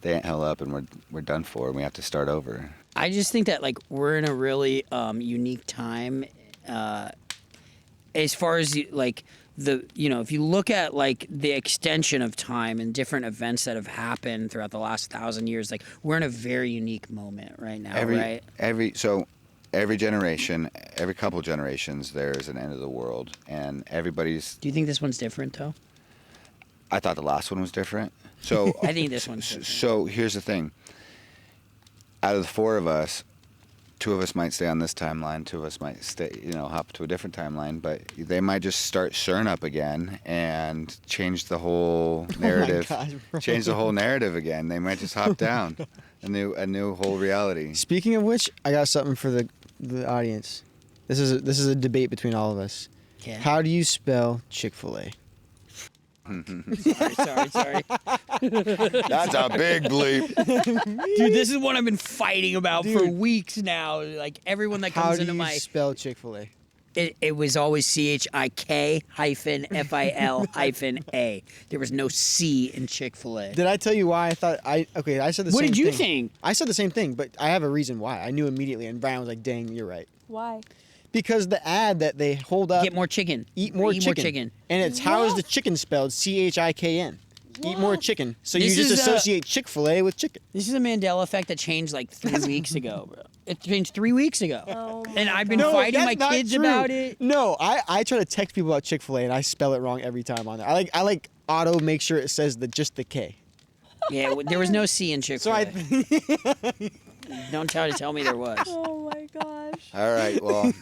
anthill up, and we're done for, and we have to start over. I just think that like we're in a really unique time, as far as like if you look at like the extension of time and different events that have happened throughout the last 1,000 years, like we're in a very unique moment right now, right? Every generation, every couple generations, there's an end of the world, and everybody's. Do you think this one's different though? I thought the last one was different. So I think this one's different. So here's the thing. Out of the four of us, two of us might stay on this timeline. Two of us might hop to a different timeline. But they might just start CERN up again and change the whole narrative. God, bro. Change the whole narrative again. They might just hop down a new whole reality. Speaking of which, I got something for the audience. This is a debate between all of us. Okay. How do you spell Chick-fil-A? Sorry. That's a big bleep. Dude, this is what I've been fighting about for Dude. weeks now. Like everyone that How comes do into you my spell Chick-fil-A? it was always CHIK-FIL-A. There was no C in Chick-fil-A. Did I tell you why I thought I said the same thing. What did you think? I said the same thing, but I have a reason why. I knew immediately, and Brian was like, "Dang, you're right." Why? Because the ad that they hold up, Get more chicken. eat more chicken. And it's how is the chicken spelled? CHIKN. Eat more chicken. So This you just is, associate Chick-fil-A with chicken. This is a Mandela effect that changed like 3 weeks ago, bro. It changed 3 weeks ago. Oh my And I've been God. fighting that's my not kids true. about it. No, I try to text people about Chick-fil-A and I spell it wrong every time on there. I like auto make sure it says just the K. Yeah, there was no C in So Chick-fil-A. Don't try to tell me there was. Oh my gosh. All right, well.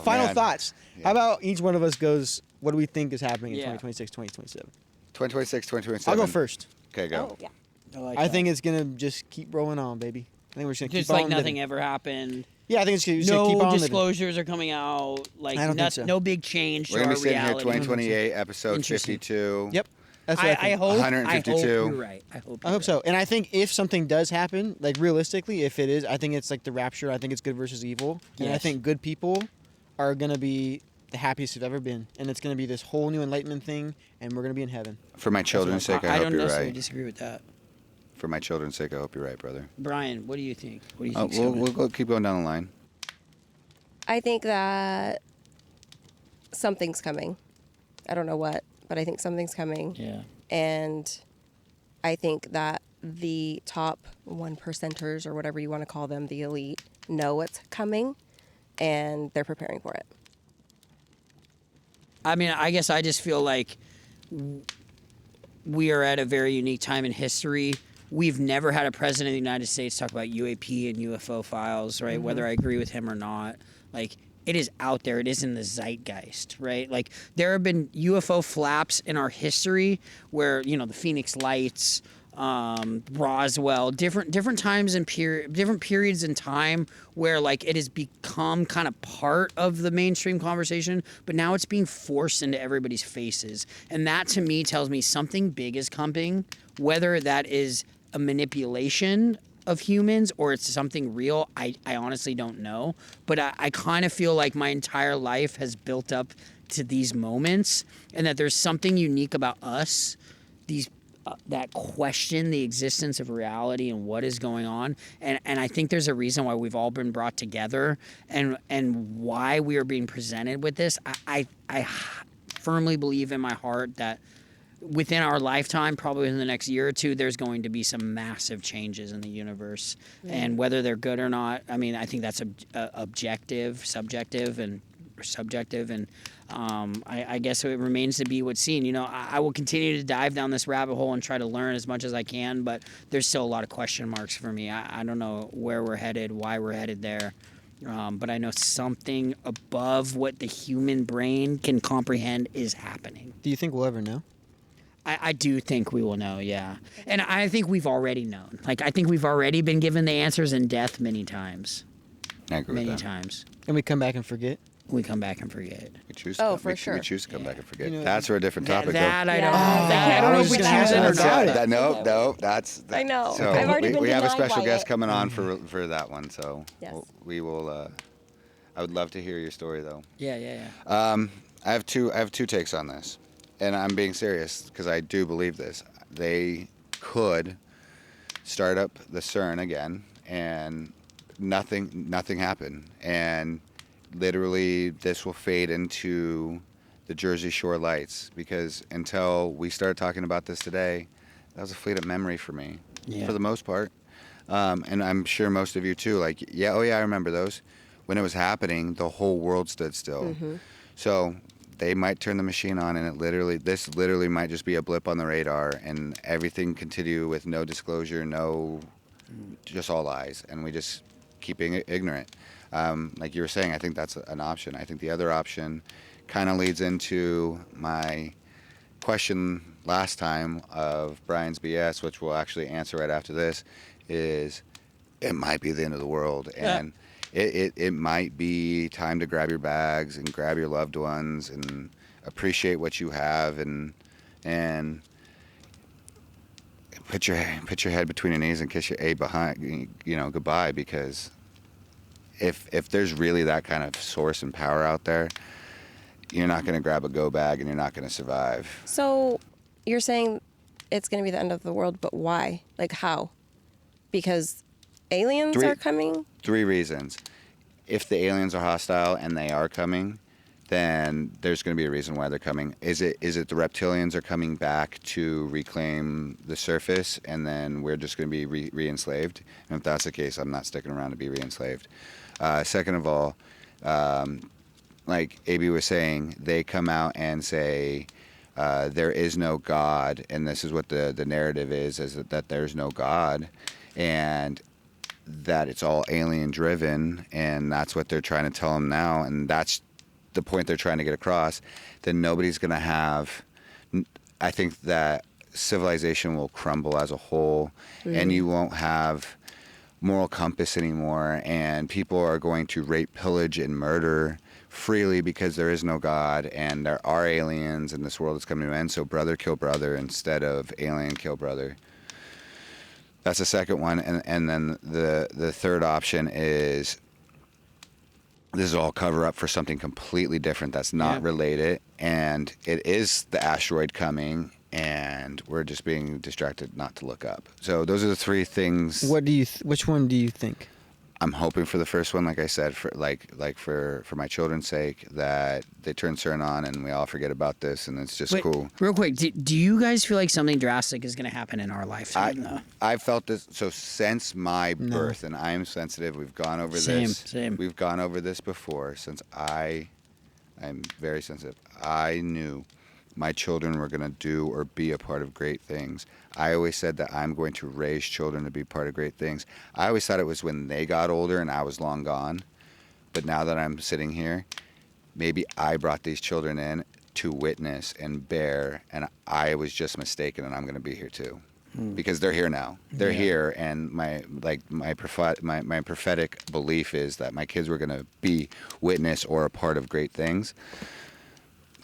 Final man. thoughts. Yeah. How about each one of us goes, what do we think is happening in Yeah. 2026, 2027? 2026, 2027. I'll go first. Okay, go. Oh, yeah. I think it's going to just keep rolling on, baby. I think we're just going to keep just on like nothing living. ever happened. Yeah, I think it's just going to keep No on living. disclosures are coming out. Like I don't think so. no big change We're to going our to be sitting here reality. 2028, episode Interesting. 52. Yep. That's what I I think. hope. 152. I hope you're right. I hope So. And I think if something does happen, like realistically, if it is, I think it's like the rapture. I think it's good versus evil. And I Yes. think good people are going to be the happiest they've ever been. And it's going to be this whole new enlightenment thing, and we're going to be in heaven. For my children's sake, I I hope don't you're necessarily right. disagree with that. For my children's sake, I hope you're right, brother. Brian, what do you think? What do you Oh, think? we'll keep going down the line. I think that something's coming. I don't know what, but I think something's coming. Yeah. And I think that the top 1%ers, or whatever you want to call them, the elite, know what's coming and they're preparing for it. I mean, I guess I just feel like we are at a very unique time in history. We've never had a president of the United States talk about UAP and UFO files, right? Whether I agree with him or not. Like, it is out there. It is in the zeitgeist, right? Like, there have been UFO flaps in our history where, you know, the Phoenix Lights, Roswell, different times and different periods in time where like it has become kind of part of the mainstream conversation, but now it's being forced into everybody's faces. And that to me tells me something big is coming, whether that is a manipulation of humans or it's something real. I honestly don't know, but I kind of feel like my entire life has built up to these moments and that there's something unique about us, that question the existence of reality and what is going on, and I think there's a reason why we've all been brought together and why we are being presented with this. I firmly believe in my heart that within our lifetime, probably in the next year or two, there's going to be some massive changes in the universe, and whether they're good or not, I mean, I think that's objective, subjective, and subjective, and I guess it remains to be what's seen. You know, I will continue to dive down this rabbit hole and try to learn as much as I can, but there's still a lot of question marks for me. I don't know where we're headed, why we're headed there, but I know something above what the human brain can comprehend is happening. Do you think we'll ever know? I do think we will know, yeah. And I think we've already known. Like, I think we've already been given the answers in death many times. I agree with Many that. times. And we come back and forget? We come back and forget. We choose Oh, to, for sure. We choose to come back and forget. You know, That's for a different topic, That though. I don't. Yeah. That, I don't I know was if we just gonna choose it or ask not. about it. No, that's. I know. So I've already been we have a denied special by guest it. coming on for that one, so Yes. we will. I would love to hear your story, though. Yeah. I have two takes on this, and I'm being serious because I do believe this. They could start up the CERN again, and nothing happened, and literally this will fade into the Jersey Shore lights, because until we started talking about this today, that was a fleeting memory for me, for the most part, and I'm sure most of you too. Like, yeah, I remember those. When it was happening, the whole world stood still. So they might turn the machine on, and this literally might just be a blip on the radar, and everything continue with no disclosure, just all lies, and we just keep being ignorant. Like you were saying, I think that's an option. I think the other option kind of leads into my question last time of Brian's BS, which we'll actually answer right after this, is it might be the end of the world, and it might be time to grab your bags and grab your loved ones, and appreciate what you have, and put your head between your knees and kiss your A behind, goodbye, because if there's really that kind of source and power out there, you're not going to grab a go bag and you're not going to survive. So you're saying it's going to be the end of the world, but why? Like how? Because aliens are coming? 3 reasons. If the aliens are hostile and they are coming, then there's going to be a reason why they're coming. Is it the reptilians are coming back to reclaim the surface, and then we're just going to be re-enslaved? And if that's the case, I'm not sticking around to be re-enslaved. Second of all, like AB was saying, they come out and say there is no God, and this is what the narrative is that there's no God, and that it's all alien driven, and that's what they're trying to tell them now, and that's the point they're trying to get across. Then nobody's going to have, I think that civilization will crumble as a whole, and you won't have moral compass anymore, and people are going to rape, pillage, and murder freely because there is no God, and there are aliens, and this world is coming to an end. So brother kill brother instead of alien kill brother. That's the second one. And then the third option is this is all cover up for something completely different that's not related, and it is the asteroid coming, and we're just being distracted not to look up. So those are the 3 things. Which one do you think? I'm hoping for the first one, like I said, for for my children's sake, that they turn CERN on and we all forget about this, and it's just cool. Real quick, do you guys feel like something drastic is going to happen in our lifetime? I've felt this since my birth, and I am sensitive. We've gone over this. Same. We've gone over this before. Since I'm very sensitive. I knew my children were going to do or be a part of great things. I always said that I'm going to raise children to be part of great things. I always thought it was when they got older and I was long gone. But now that I'm sitting here, maybe I brought these children in to witness and bear, and I was just mistaken, and I'm going to be here too. Because they're here now. They're here, and my prophetic belief is that my kids were going to be witness or a part of great things.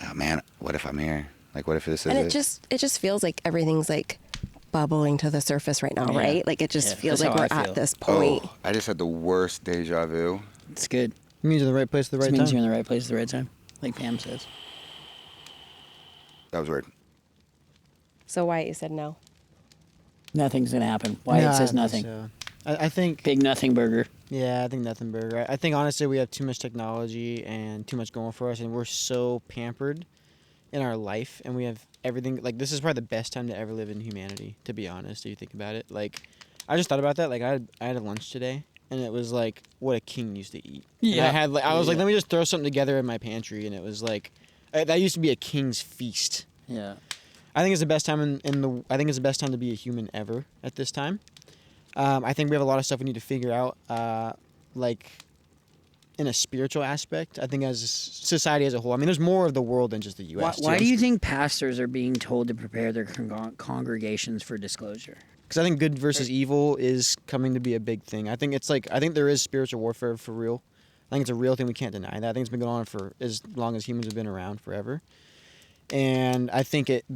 Oh man, what if I'm here? Like, what if this is it? And it just feels like everything's like bubbling to the surface right now, right? Like it just feels like we're at this point. Oh, I just had the worst deja vu. It's good. It means you're in the right place at the right It time. means you're in the right place at the right time, like Pam says. That was weird. So Wyatt, you said no. Nothing's going to happen. Wyatt says nothing. So. I think Big nothing burger. Yeah, I think nothing burger. I think honestly we have too much technology and too much going for us, and we're so pampered in our life, and we have everything. Like, this is probably the best time to ever live in humanity, to be honest, if you think about it. Like, I just thought about that. Like, I had a lunch today, and it was like what a king used to eat. Yeah. And I was like, let me just throw something together in my pantry, and it was like that used to be a king's feast. Yeah. I think it's the best time I think it's the best time to be a human ever at this time. I think we have a lot of stuff we need to figure out, like in a spiritual aspect. I think as a society as a whole. I mean, there's more of the world than just the U.S. Why do you think pastors are being told to prepare their congregations for disclosure? Because I think good versus evil is coming to be a big thing. I think there is spiritual warfare for real. I think it's a real thing. We can't deny that. I think it's been going on for as long as humans have been around, forever. And I think it's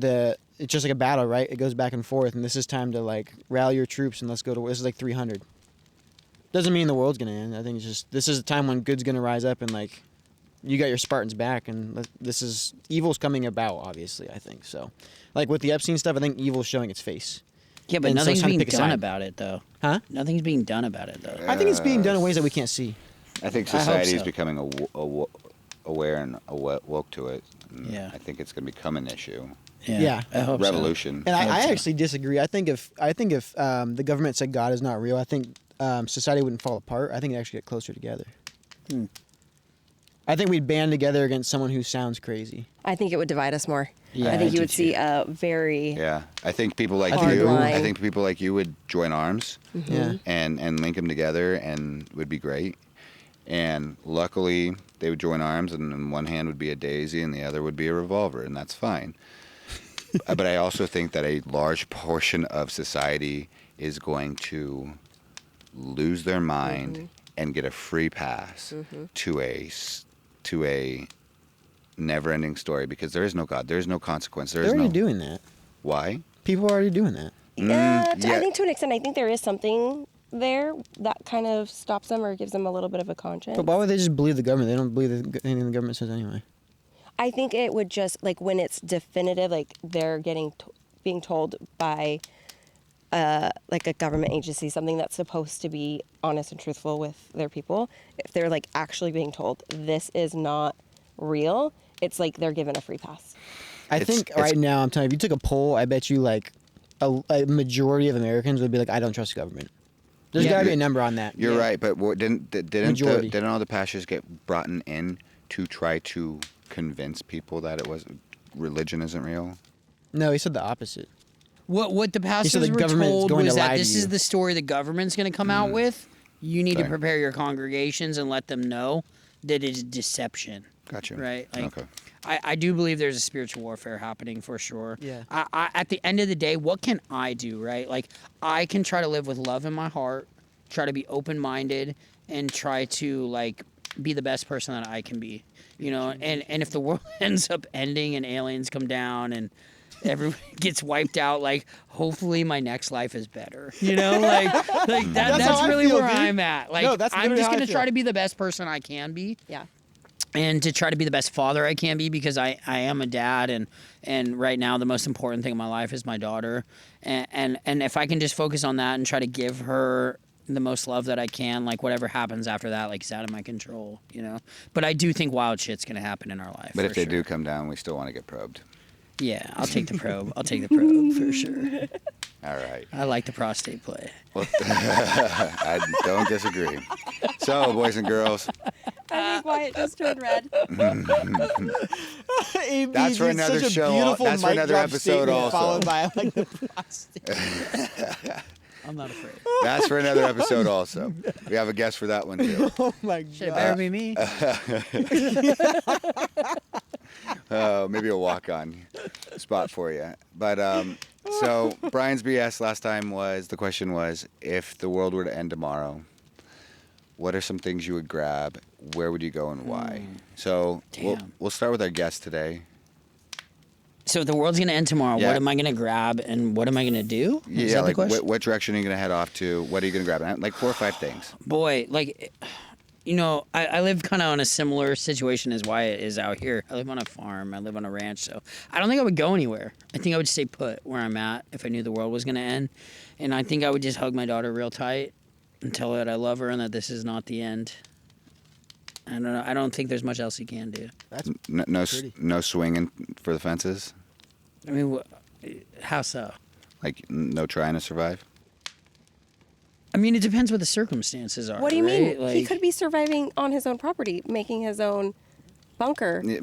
just like a battle, right? It goes back and forth, and this is time to like rally your troops and let's go to. This is like 300. Doesn't mean the world's gonna end. I think it's just this is a time when good's gonna rise up, and like you got your Spartans back, and this is evil's coming about. Obviously, I think so. Like with the Epstein stuff, I think evil's showing its face. Yeah, but And so it's nothing's time to being pick a done side. about it, though. Huh? Nothing's being done about it, though. I think it's being done in ways that we can't see. I think I hope society is so. becoming aware and woke to it. And Yeah. I think it's going to become an issue. Yeah. I hope Revolution. And I hope so. actually disagree. I think if the government said God is not real, I think society wouldn't fall apart. I think it'd actually get closer together. Hmm. I think we'd band together against someone who sounds crazy. I think it would divide us more. Yeah, I think I you do would see too. a very Yeah, I think people like Hard you. line. I think people like you would join arms Yeah. and link them together, and would be great. And luckily, they would join arms, and in one hand would be a daisy, and the other would be a revolver, and that's fine. But I also think that a large portion of society is going to lose their mind and get a free pass to a never-ending story because there is no God, there is no consequence, there They're is already no. doing that. Why? People are already doing that. Yeah, yeah. I think to an extent, I think there is something there that kind of stops them or gives them a little bit of a conscience. But why would they just believe the government? They don't believe anything the government says anyway. I think it would just like when it's definitive, like they're being told by like a government agency, something that's supposed to be honest and truthful with their people. If they're like actually being told this is not real, it's like they're given a free pass. I think right now, I'm telling you, if you took a poll, I bet you like a majority of Americans would be like, I don't trust the government. There's got to be a number on that. You're right, but didn't all the pastors get brought in to try to convince people that religion isn't real? No, he said the opposite. What the pastors the were government's told going was to lie that to this you. is the story the government's going to come out with. You need to Okay. prepare your congregations and let them know that it's deception. Gotcha. Right? Like, Okay. I do believe there's a spiritual warfare happening for sure. Yeah. At the end of the day, what can I do, right? Like, I can try to live with love in my heart, try to be open-minded, and try to, like, be the best person that I can be. You know, and if the world ends up ending and aliens come down and everyone gets wiped out, like, hopefully my next life is better. You know, that's how I really feel, where dude. I'm at. Like, No, that's I'm literally just how I going to try feel. to be the best person I can be. Yeah. And to try to be the best father I can be because I am a dad and right now the most important thing in my life is my daughter and if I can just focus on that and try to give her the most love that I can, like whatever happens after that, like it's out of my control, you know. But I do think wild shit's gonna happen in our life. But if for they sure. do come down, we still want to get probed. Yeah, I'll take the probe. I'll take the probe for sure. All right. I like the prostate play. Well, I don't disagree. So, boys and girls, I think Wyatt just turned red. That's for another show. That's for another episode also. Followed by like the prostate. I'm not afraid. that's for another episode also. We have a guest for that one too. Oh my Shit, it god. better be me. Maybe a walk-on spot for you. But so Brian's BS last time the question was, if the world were to end tomorrow, what are some things you would grab? Where would you go and why? So Damn. we'll start with our guest today. So if the world's gonna end tomorrow, Yeah. what am I gonna grab and what am I gonna do? Is that the Like question? what direction are you going to head off to? What are you going to grab? Like 4 or 5 things. Boy, like, you know, I live kind of on a similar situation as Wyatt is out here. I live on a farm. I live on a ranch, so I don't think I would go anywhere. I think I would stay put where I'm at if I knew the world was going to end. And I think I would just hug my daughter real tight and tell her that I love her and that this is not the end. I don't know. I don't think there's much else you can do. That's pretty. No swinging for the fences. I mean, how so? Like no trying to survive. I mean, it depends what the circumstances are. What do you mean? right? He Like, could be surviving on his own property, making his own bunker. How he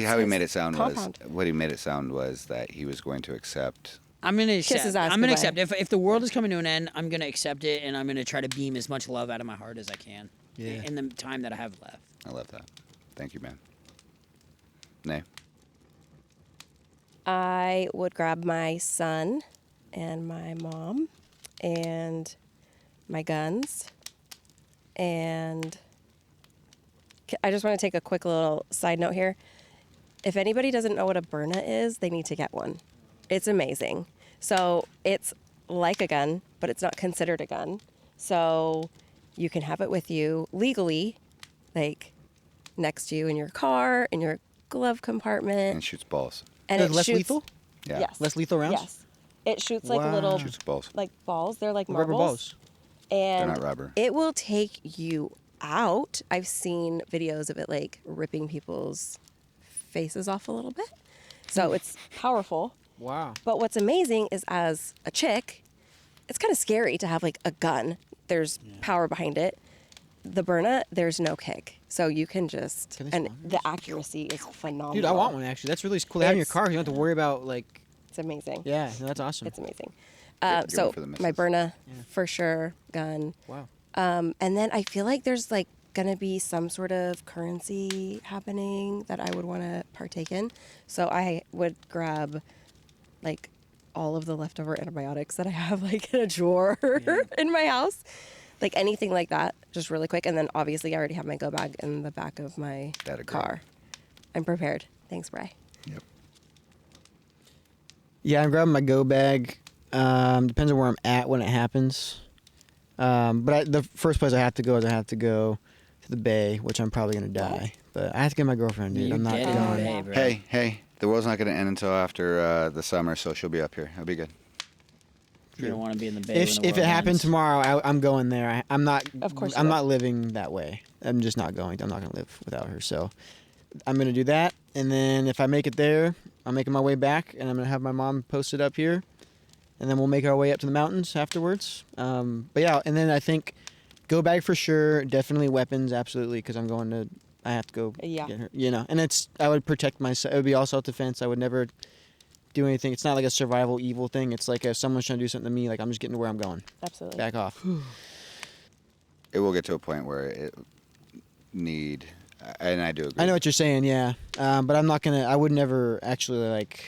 That's made his it sound compound. was that he was going to accept. I'm gonna Kiss accept. his ass I'm gonna goodbye. accept. If the world is coming to an end, I'm gonna accept it, and I'm gonna try to beam as much love out of my heart as I can. Yeah. In the time that I have left. I love that. Thank you, man. Nay. I would grab my son and my mom and my guns. And I just want to take a quick little side note here. If anybody doesn't know what a Byrna is, they need to get one. It's amazing. So it's like a gun, but it's not considered a gun. So you can have it with you legally, like next to you in your car, in your glove compartment. And shoots balls. And Is it it less shoots, lethal? Yeah. Yes. Less lethal rounds? Yes. It shoots like Wow. little Shoots balls. like balls. They're like Rubber marbles. balls. And They're not rubber. it will take you out. I've seen videos of it like ripping people's faces off a little bit. So it's powerful. Wow. But what's amazing is as a chick, it's kind of scary to have like a gun. There's power behind it. The Byrna, there's no kick. So you can just, Can they and sponsor the accuracy is phenomenal. Dude, I want one actually. That's really cool to have in your It's- car. You don't have to worry about like. It's amazing. Yeah, no, that's awesome. It's amazing. Good So one for the my missus. Byrna, for sure, gun. Wow. And then I feel like there's like gonna be some sort of currency happening that I would want to partake in. So I would grab like all of the leftover antibiotics that I have like in a drawer in my house. Like anything like that, just really quick. And then obviously I already have my go bag in the back of my That'd agree. car. I'm prepared. Thanks, Bri. Yep. Yeah, I'm grabbing my go bag. Depends on where I'm at when it happens. But the first place I have to go to the bay, which I'm probably gonna die. But I have to get my girlfriend, dude. You're I'm not dead in the going. bay, bro. Hey, the world's not going to end until after the summer, so she'll be up here. It'll be good. You don't want to be in the bay. If when the it world happened ends. tomorrow, I'm going there. I'm not. Of course you I'm will. not living that way. I'm just not going. I'm not gonna live without her. So I'm gonna do that, and then if I make it there, I'm making my way back, and I'm gonna have my mom posted up here, and then we'll make our way up to the mountains afterwards. But yeah, and then I think go bag for sure. Definitely weapons, absolutely, because I'm going to. I have to go Yeah. get her. You know, and I would protect myself. It would be all self-defense. I would never do anything. It's not like a survival evil thing. It's like if someone's trying to do something to me, like I'm just getting to where I'm going. Absolutely. Back off. It will get to a point where it need, and I do agree. I know what you're saying, yeah. But I'm not gonna. I would never actually like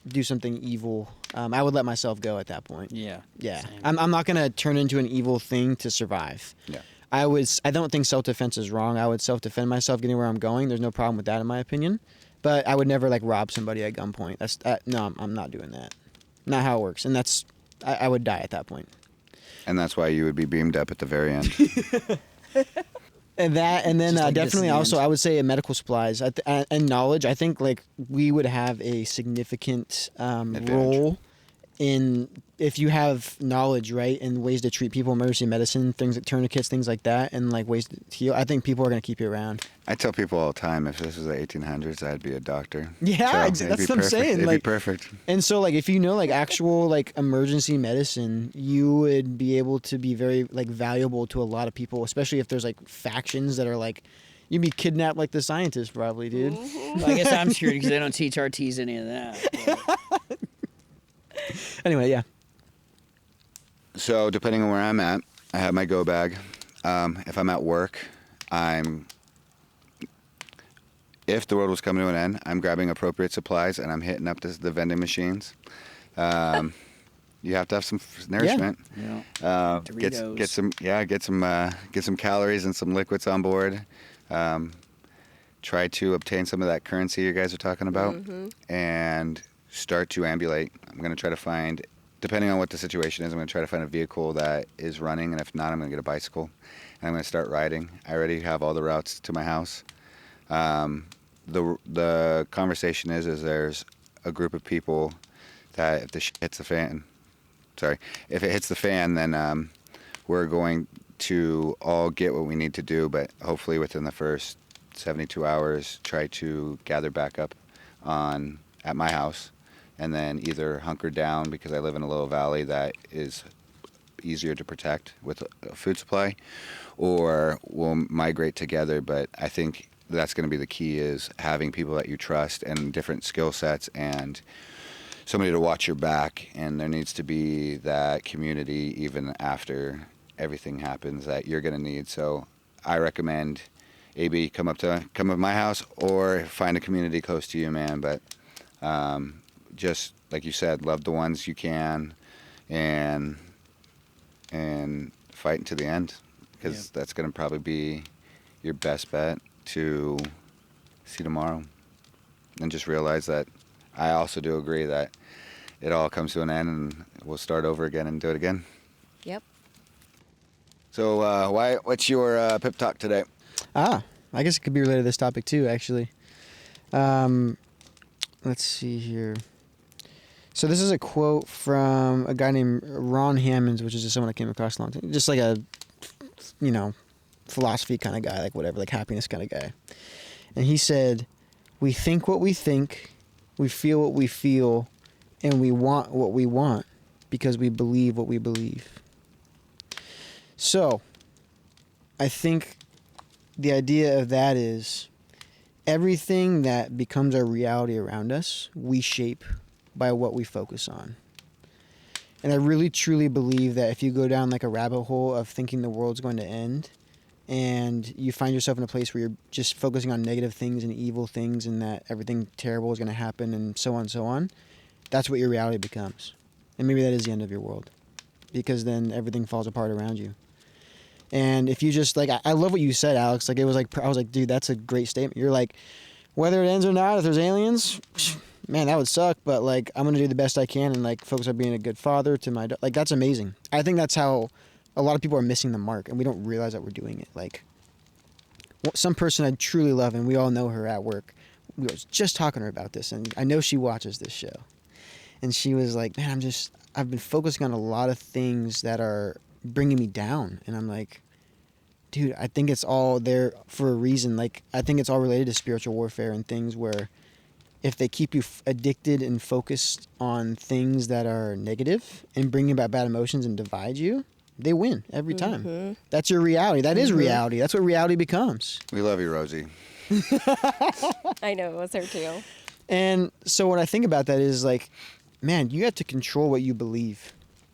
do something evil. I would let myself go at that point. Yeah. Yeah. Same. I'm not gonna turn into an evil thing to survive. Yeah. I don't think self-defense is wrong. I would self-defend myself getting where I'm going. There's no problem with that in my opinion. But I would never like rob somebody at gunpoint. No, I'm not doing that. Not how it works. And I would die at that point. And that's why you would be beamed up at the very end. And then Just like this definitely in the also end. I would say medical supplies and knowledge. I think like we would have a significant role in if you have knowledge, right, and ways to treat people, emergency medicine, things like tourniquets, things like that, and like ways to heal. I think people are gonna keep you around. I tell people all the time, if this was the 1800s, I'd be a doctor. Yeah, it'd that's be what I'm perfect. saying. It'd Like, be perfect. and so like if you know like actual like emergency medicine, you would be able to be very like valuable to a lot of people, especially if there's like factions that are like. You'd be kidnapped like the scientists, probably, dude. Well, I guess I'm screwed because they don't teach our T's any of that. but- Anyway, yeah. So depending on where I'm at, I have my go bag. If I'm at work, if the world was coming to an end, I'm grabbing appropriate supplies and I'm hitting up the vending machines. You have to have some nourishment. Yeah. Get some calories and some liquids on board. Try to obtain some of that currency you guys are talking about, and start to ambulate. I'm going to try to find, depending on what the situation is, I'm going to try to find a vehicle that is running, and if not, I'm going to get a bicycle, and I'm going to start riding. I already have all the routes to my house. The conversation is there's a group of people that if the shit hits the fan, if it hits the fan, then we're going to all get what we need to do, but hopefully within the first 72 hours, try to gather back up at my house, and then either hunker down because I live in a little valley that is easier to protect with a food supply, or we'll migrate together. But I think that's going to be the key, is having people that you trust and different skill sets and somebody to watch your back, and there needs to be that community even after everything happens that you're going to need. So I recommend AB come up to my house or find a community close to you, man. But just like you said, love the ones you can, and fight until the end, because that's going to probably be your best bet to see tomorrow. And just realize that I also do agree that it all comes to an end and we'll start over again and do it again. Yep. So what's your pep talk today? I guess it could be related to this topic too, actually. Let's see here. So this is a quote from a guy named Ron Hammonds, which is just someone I came across a long time. Just like a, philosophy kind of guy, like whatever, like happiness kind of guy. And he said, "We think what we think, we feel what we feel, and we want what we want because we believe what we believe." So, I think the idea of that is everything that becomes our reality around us, we shape by what we focus on. And I really truly believe that if you go down like a rabbit hole of thinking the world's going to end, and you find yourself in a place where you're just focusing on negative things and evil things and that everything terrible is going to happen and so on, that's what your reality becomes. And maybe that is the end of your world, because then everything falls apart around you. And if you just like, I love what you said, Alex. Like, it was like, I was like, dude, that's a great statement. You're like, whether it ends or not, if there's aliens, man, that would suck. But like, I'm gonna do the best I can and like focus on being a good father to my like. That's amazing. I think that's how a lot of people are missing the mark, and we don't realize that we're doing it. Like, some person I truly love, and we all know her at work. We was just talking to her about this, and I know she watches this show. And she was like, man, I've been focusing on a lot of things that are bringing me down. And I'm like, dude, I think it's all there for a reason. Like, I think it's all related to spiritual warfare and things where if they keep you addicted and focused on things that are negative and bring about bad emotions and divide you, they win every time. Mm-hmm. That's your reality. That is reality. That's what reality becomes. We love you, Rosie. I know, it was her too. And so what I think about that is like, man, you have to control what you believe.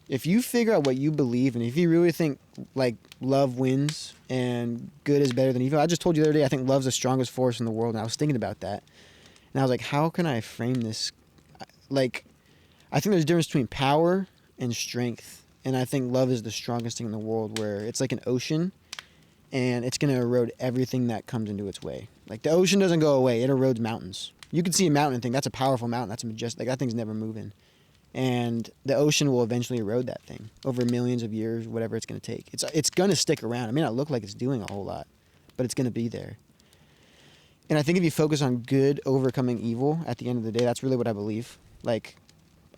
If you figure out what you believe, and if you really think like love wins and good is better than evil, I just told you the other day, I think love's the strongest force in the world. And I was thinking about that. And I was like, how can I frame this? Like, I think there's a difference between power and strength. And I think love is the strongest thing in the world, where it's like an ocean and it's going to erode everything that comes into its way. Like, the ocean doesn't go away. It erodes mountains. You can see a mountain and think, that's a powerful mountain. That's a majestic. Like, that thing's never moving. And the ocean will eventually erode that thing over millions of years, whatever it's going to take. It's going to stick around. It may not look like it's doing a whole lot, but it's going to be there. And I think if you focus on good overcoming evil at the end of the day, that's really what I believe. Like,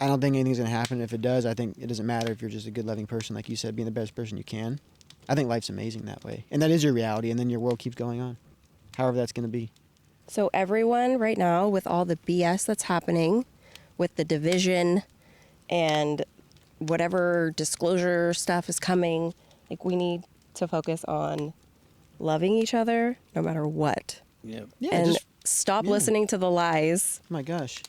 I don't think anything's going to happen. If it does, I think it doesn't matter if you're just a good, loving person, like you said, being the best person you can. I think life's amazing that way. And that is your reality, and then your world keeps going on, however that's going to be. So everyone right now, with all the BS that's happening, with the division and whatever disclosure stuff is coming, like, we need to focus on loving each other no matter what. Yep. Yeah, And just, stop yeah. listening to the lies. oh my gosh.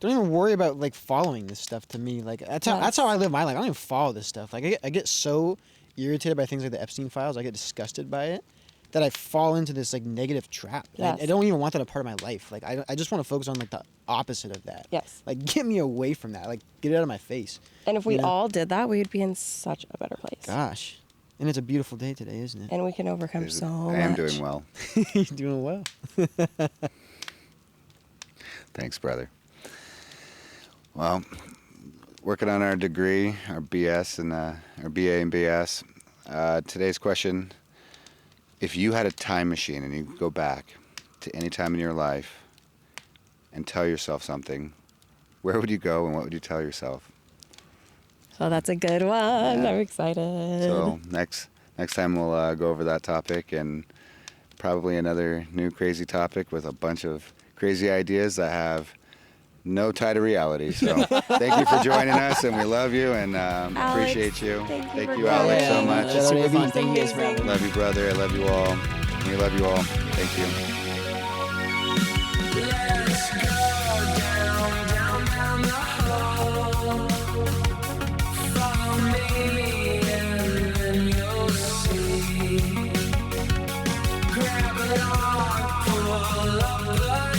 Don't even worry about, like, following this stuff to me. Like, that's how I live my life. I don't even follow this stuff. Like, I get so irritated by things like the Epstein files. I get disgusted by it, that I fall into this like negative trap. Yes. I don't even want that a part of my life. Like, I just want to focus on like the opposite of that. Yes. Like, get me away from that. Like, get it out of my face. And if we You know? all did that, we would be in such a better place. Gosh. And it's a beautiful day today, isn't it? And we can overcome so much. I am doing well. You're doing well. Thanks, brother. Well, working on our degree, our BS and our BA and BS. Today's question: if you had a time machine and you could go back to any time in your life and tell yourself something, where would you go and what would you tell yourself? So that's a good one. Yeah. I'm excited. So next time we'll go over that topic and probably another new crazy topic with a bunch of crazy ideas that have no tie to reality. So thank you for joining us, and we love you and Alex, appreciate you. thank you for Alex, so coming. much. That's super fun. It's Thank you guys for having amazing. me. Love you, brother. I love you all. We love you all. Thank you. Let's go down, down, down the hall. Follow me and then you'll see. Grab it on, pull up the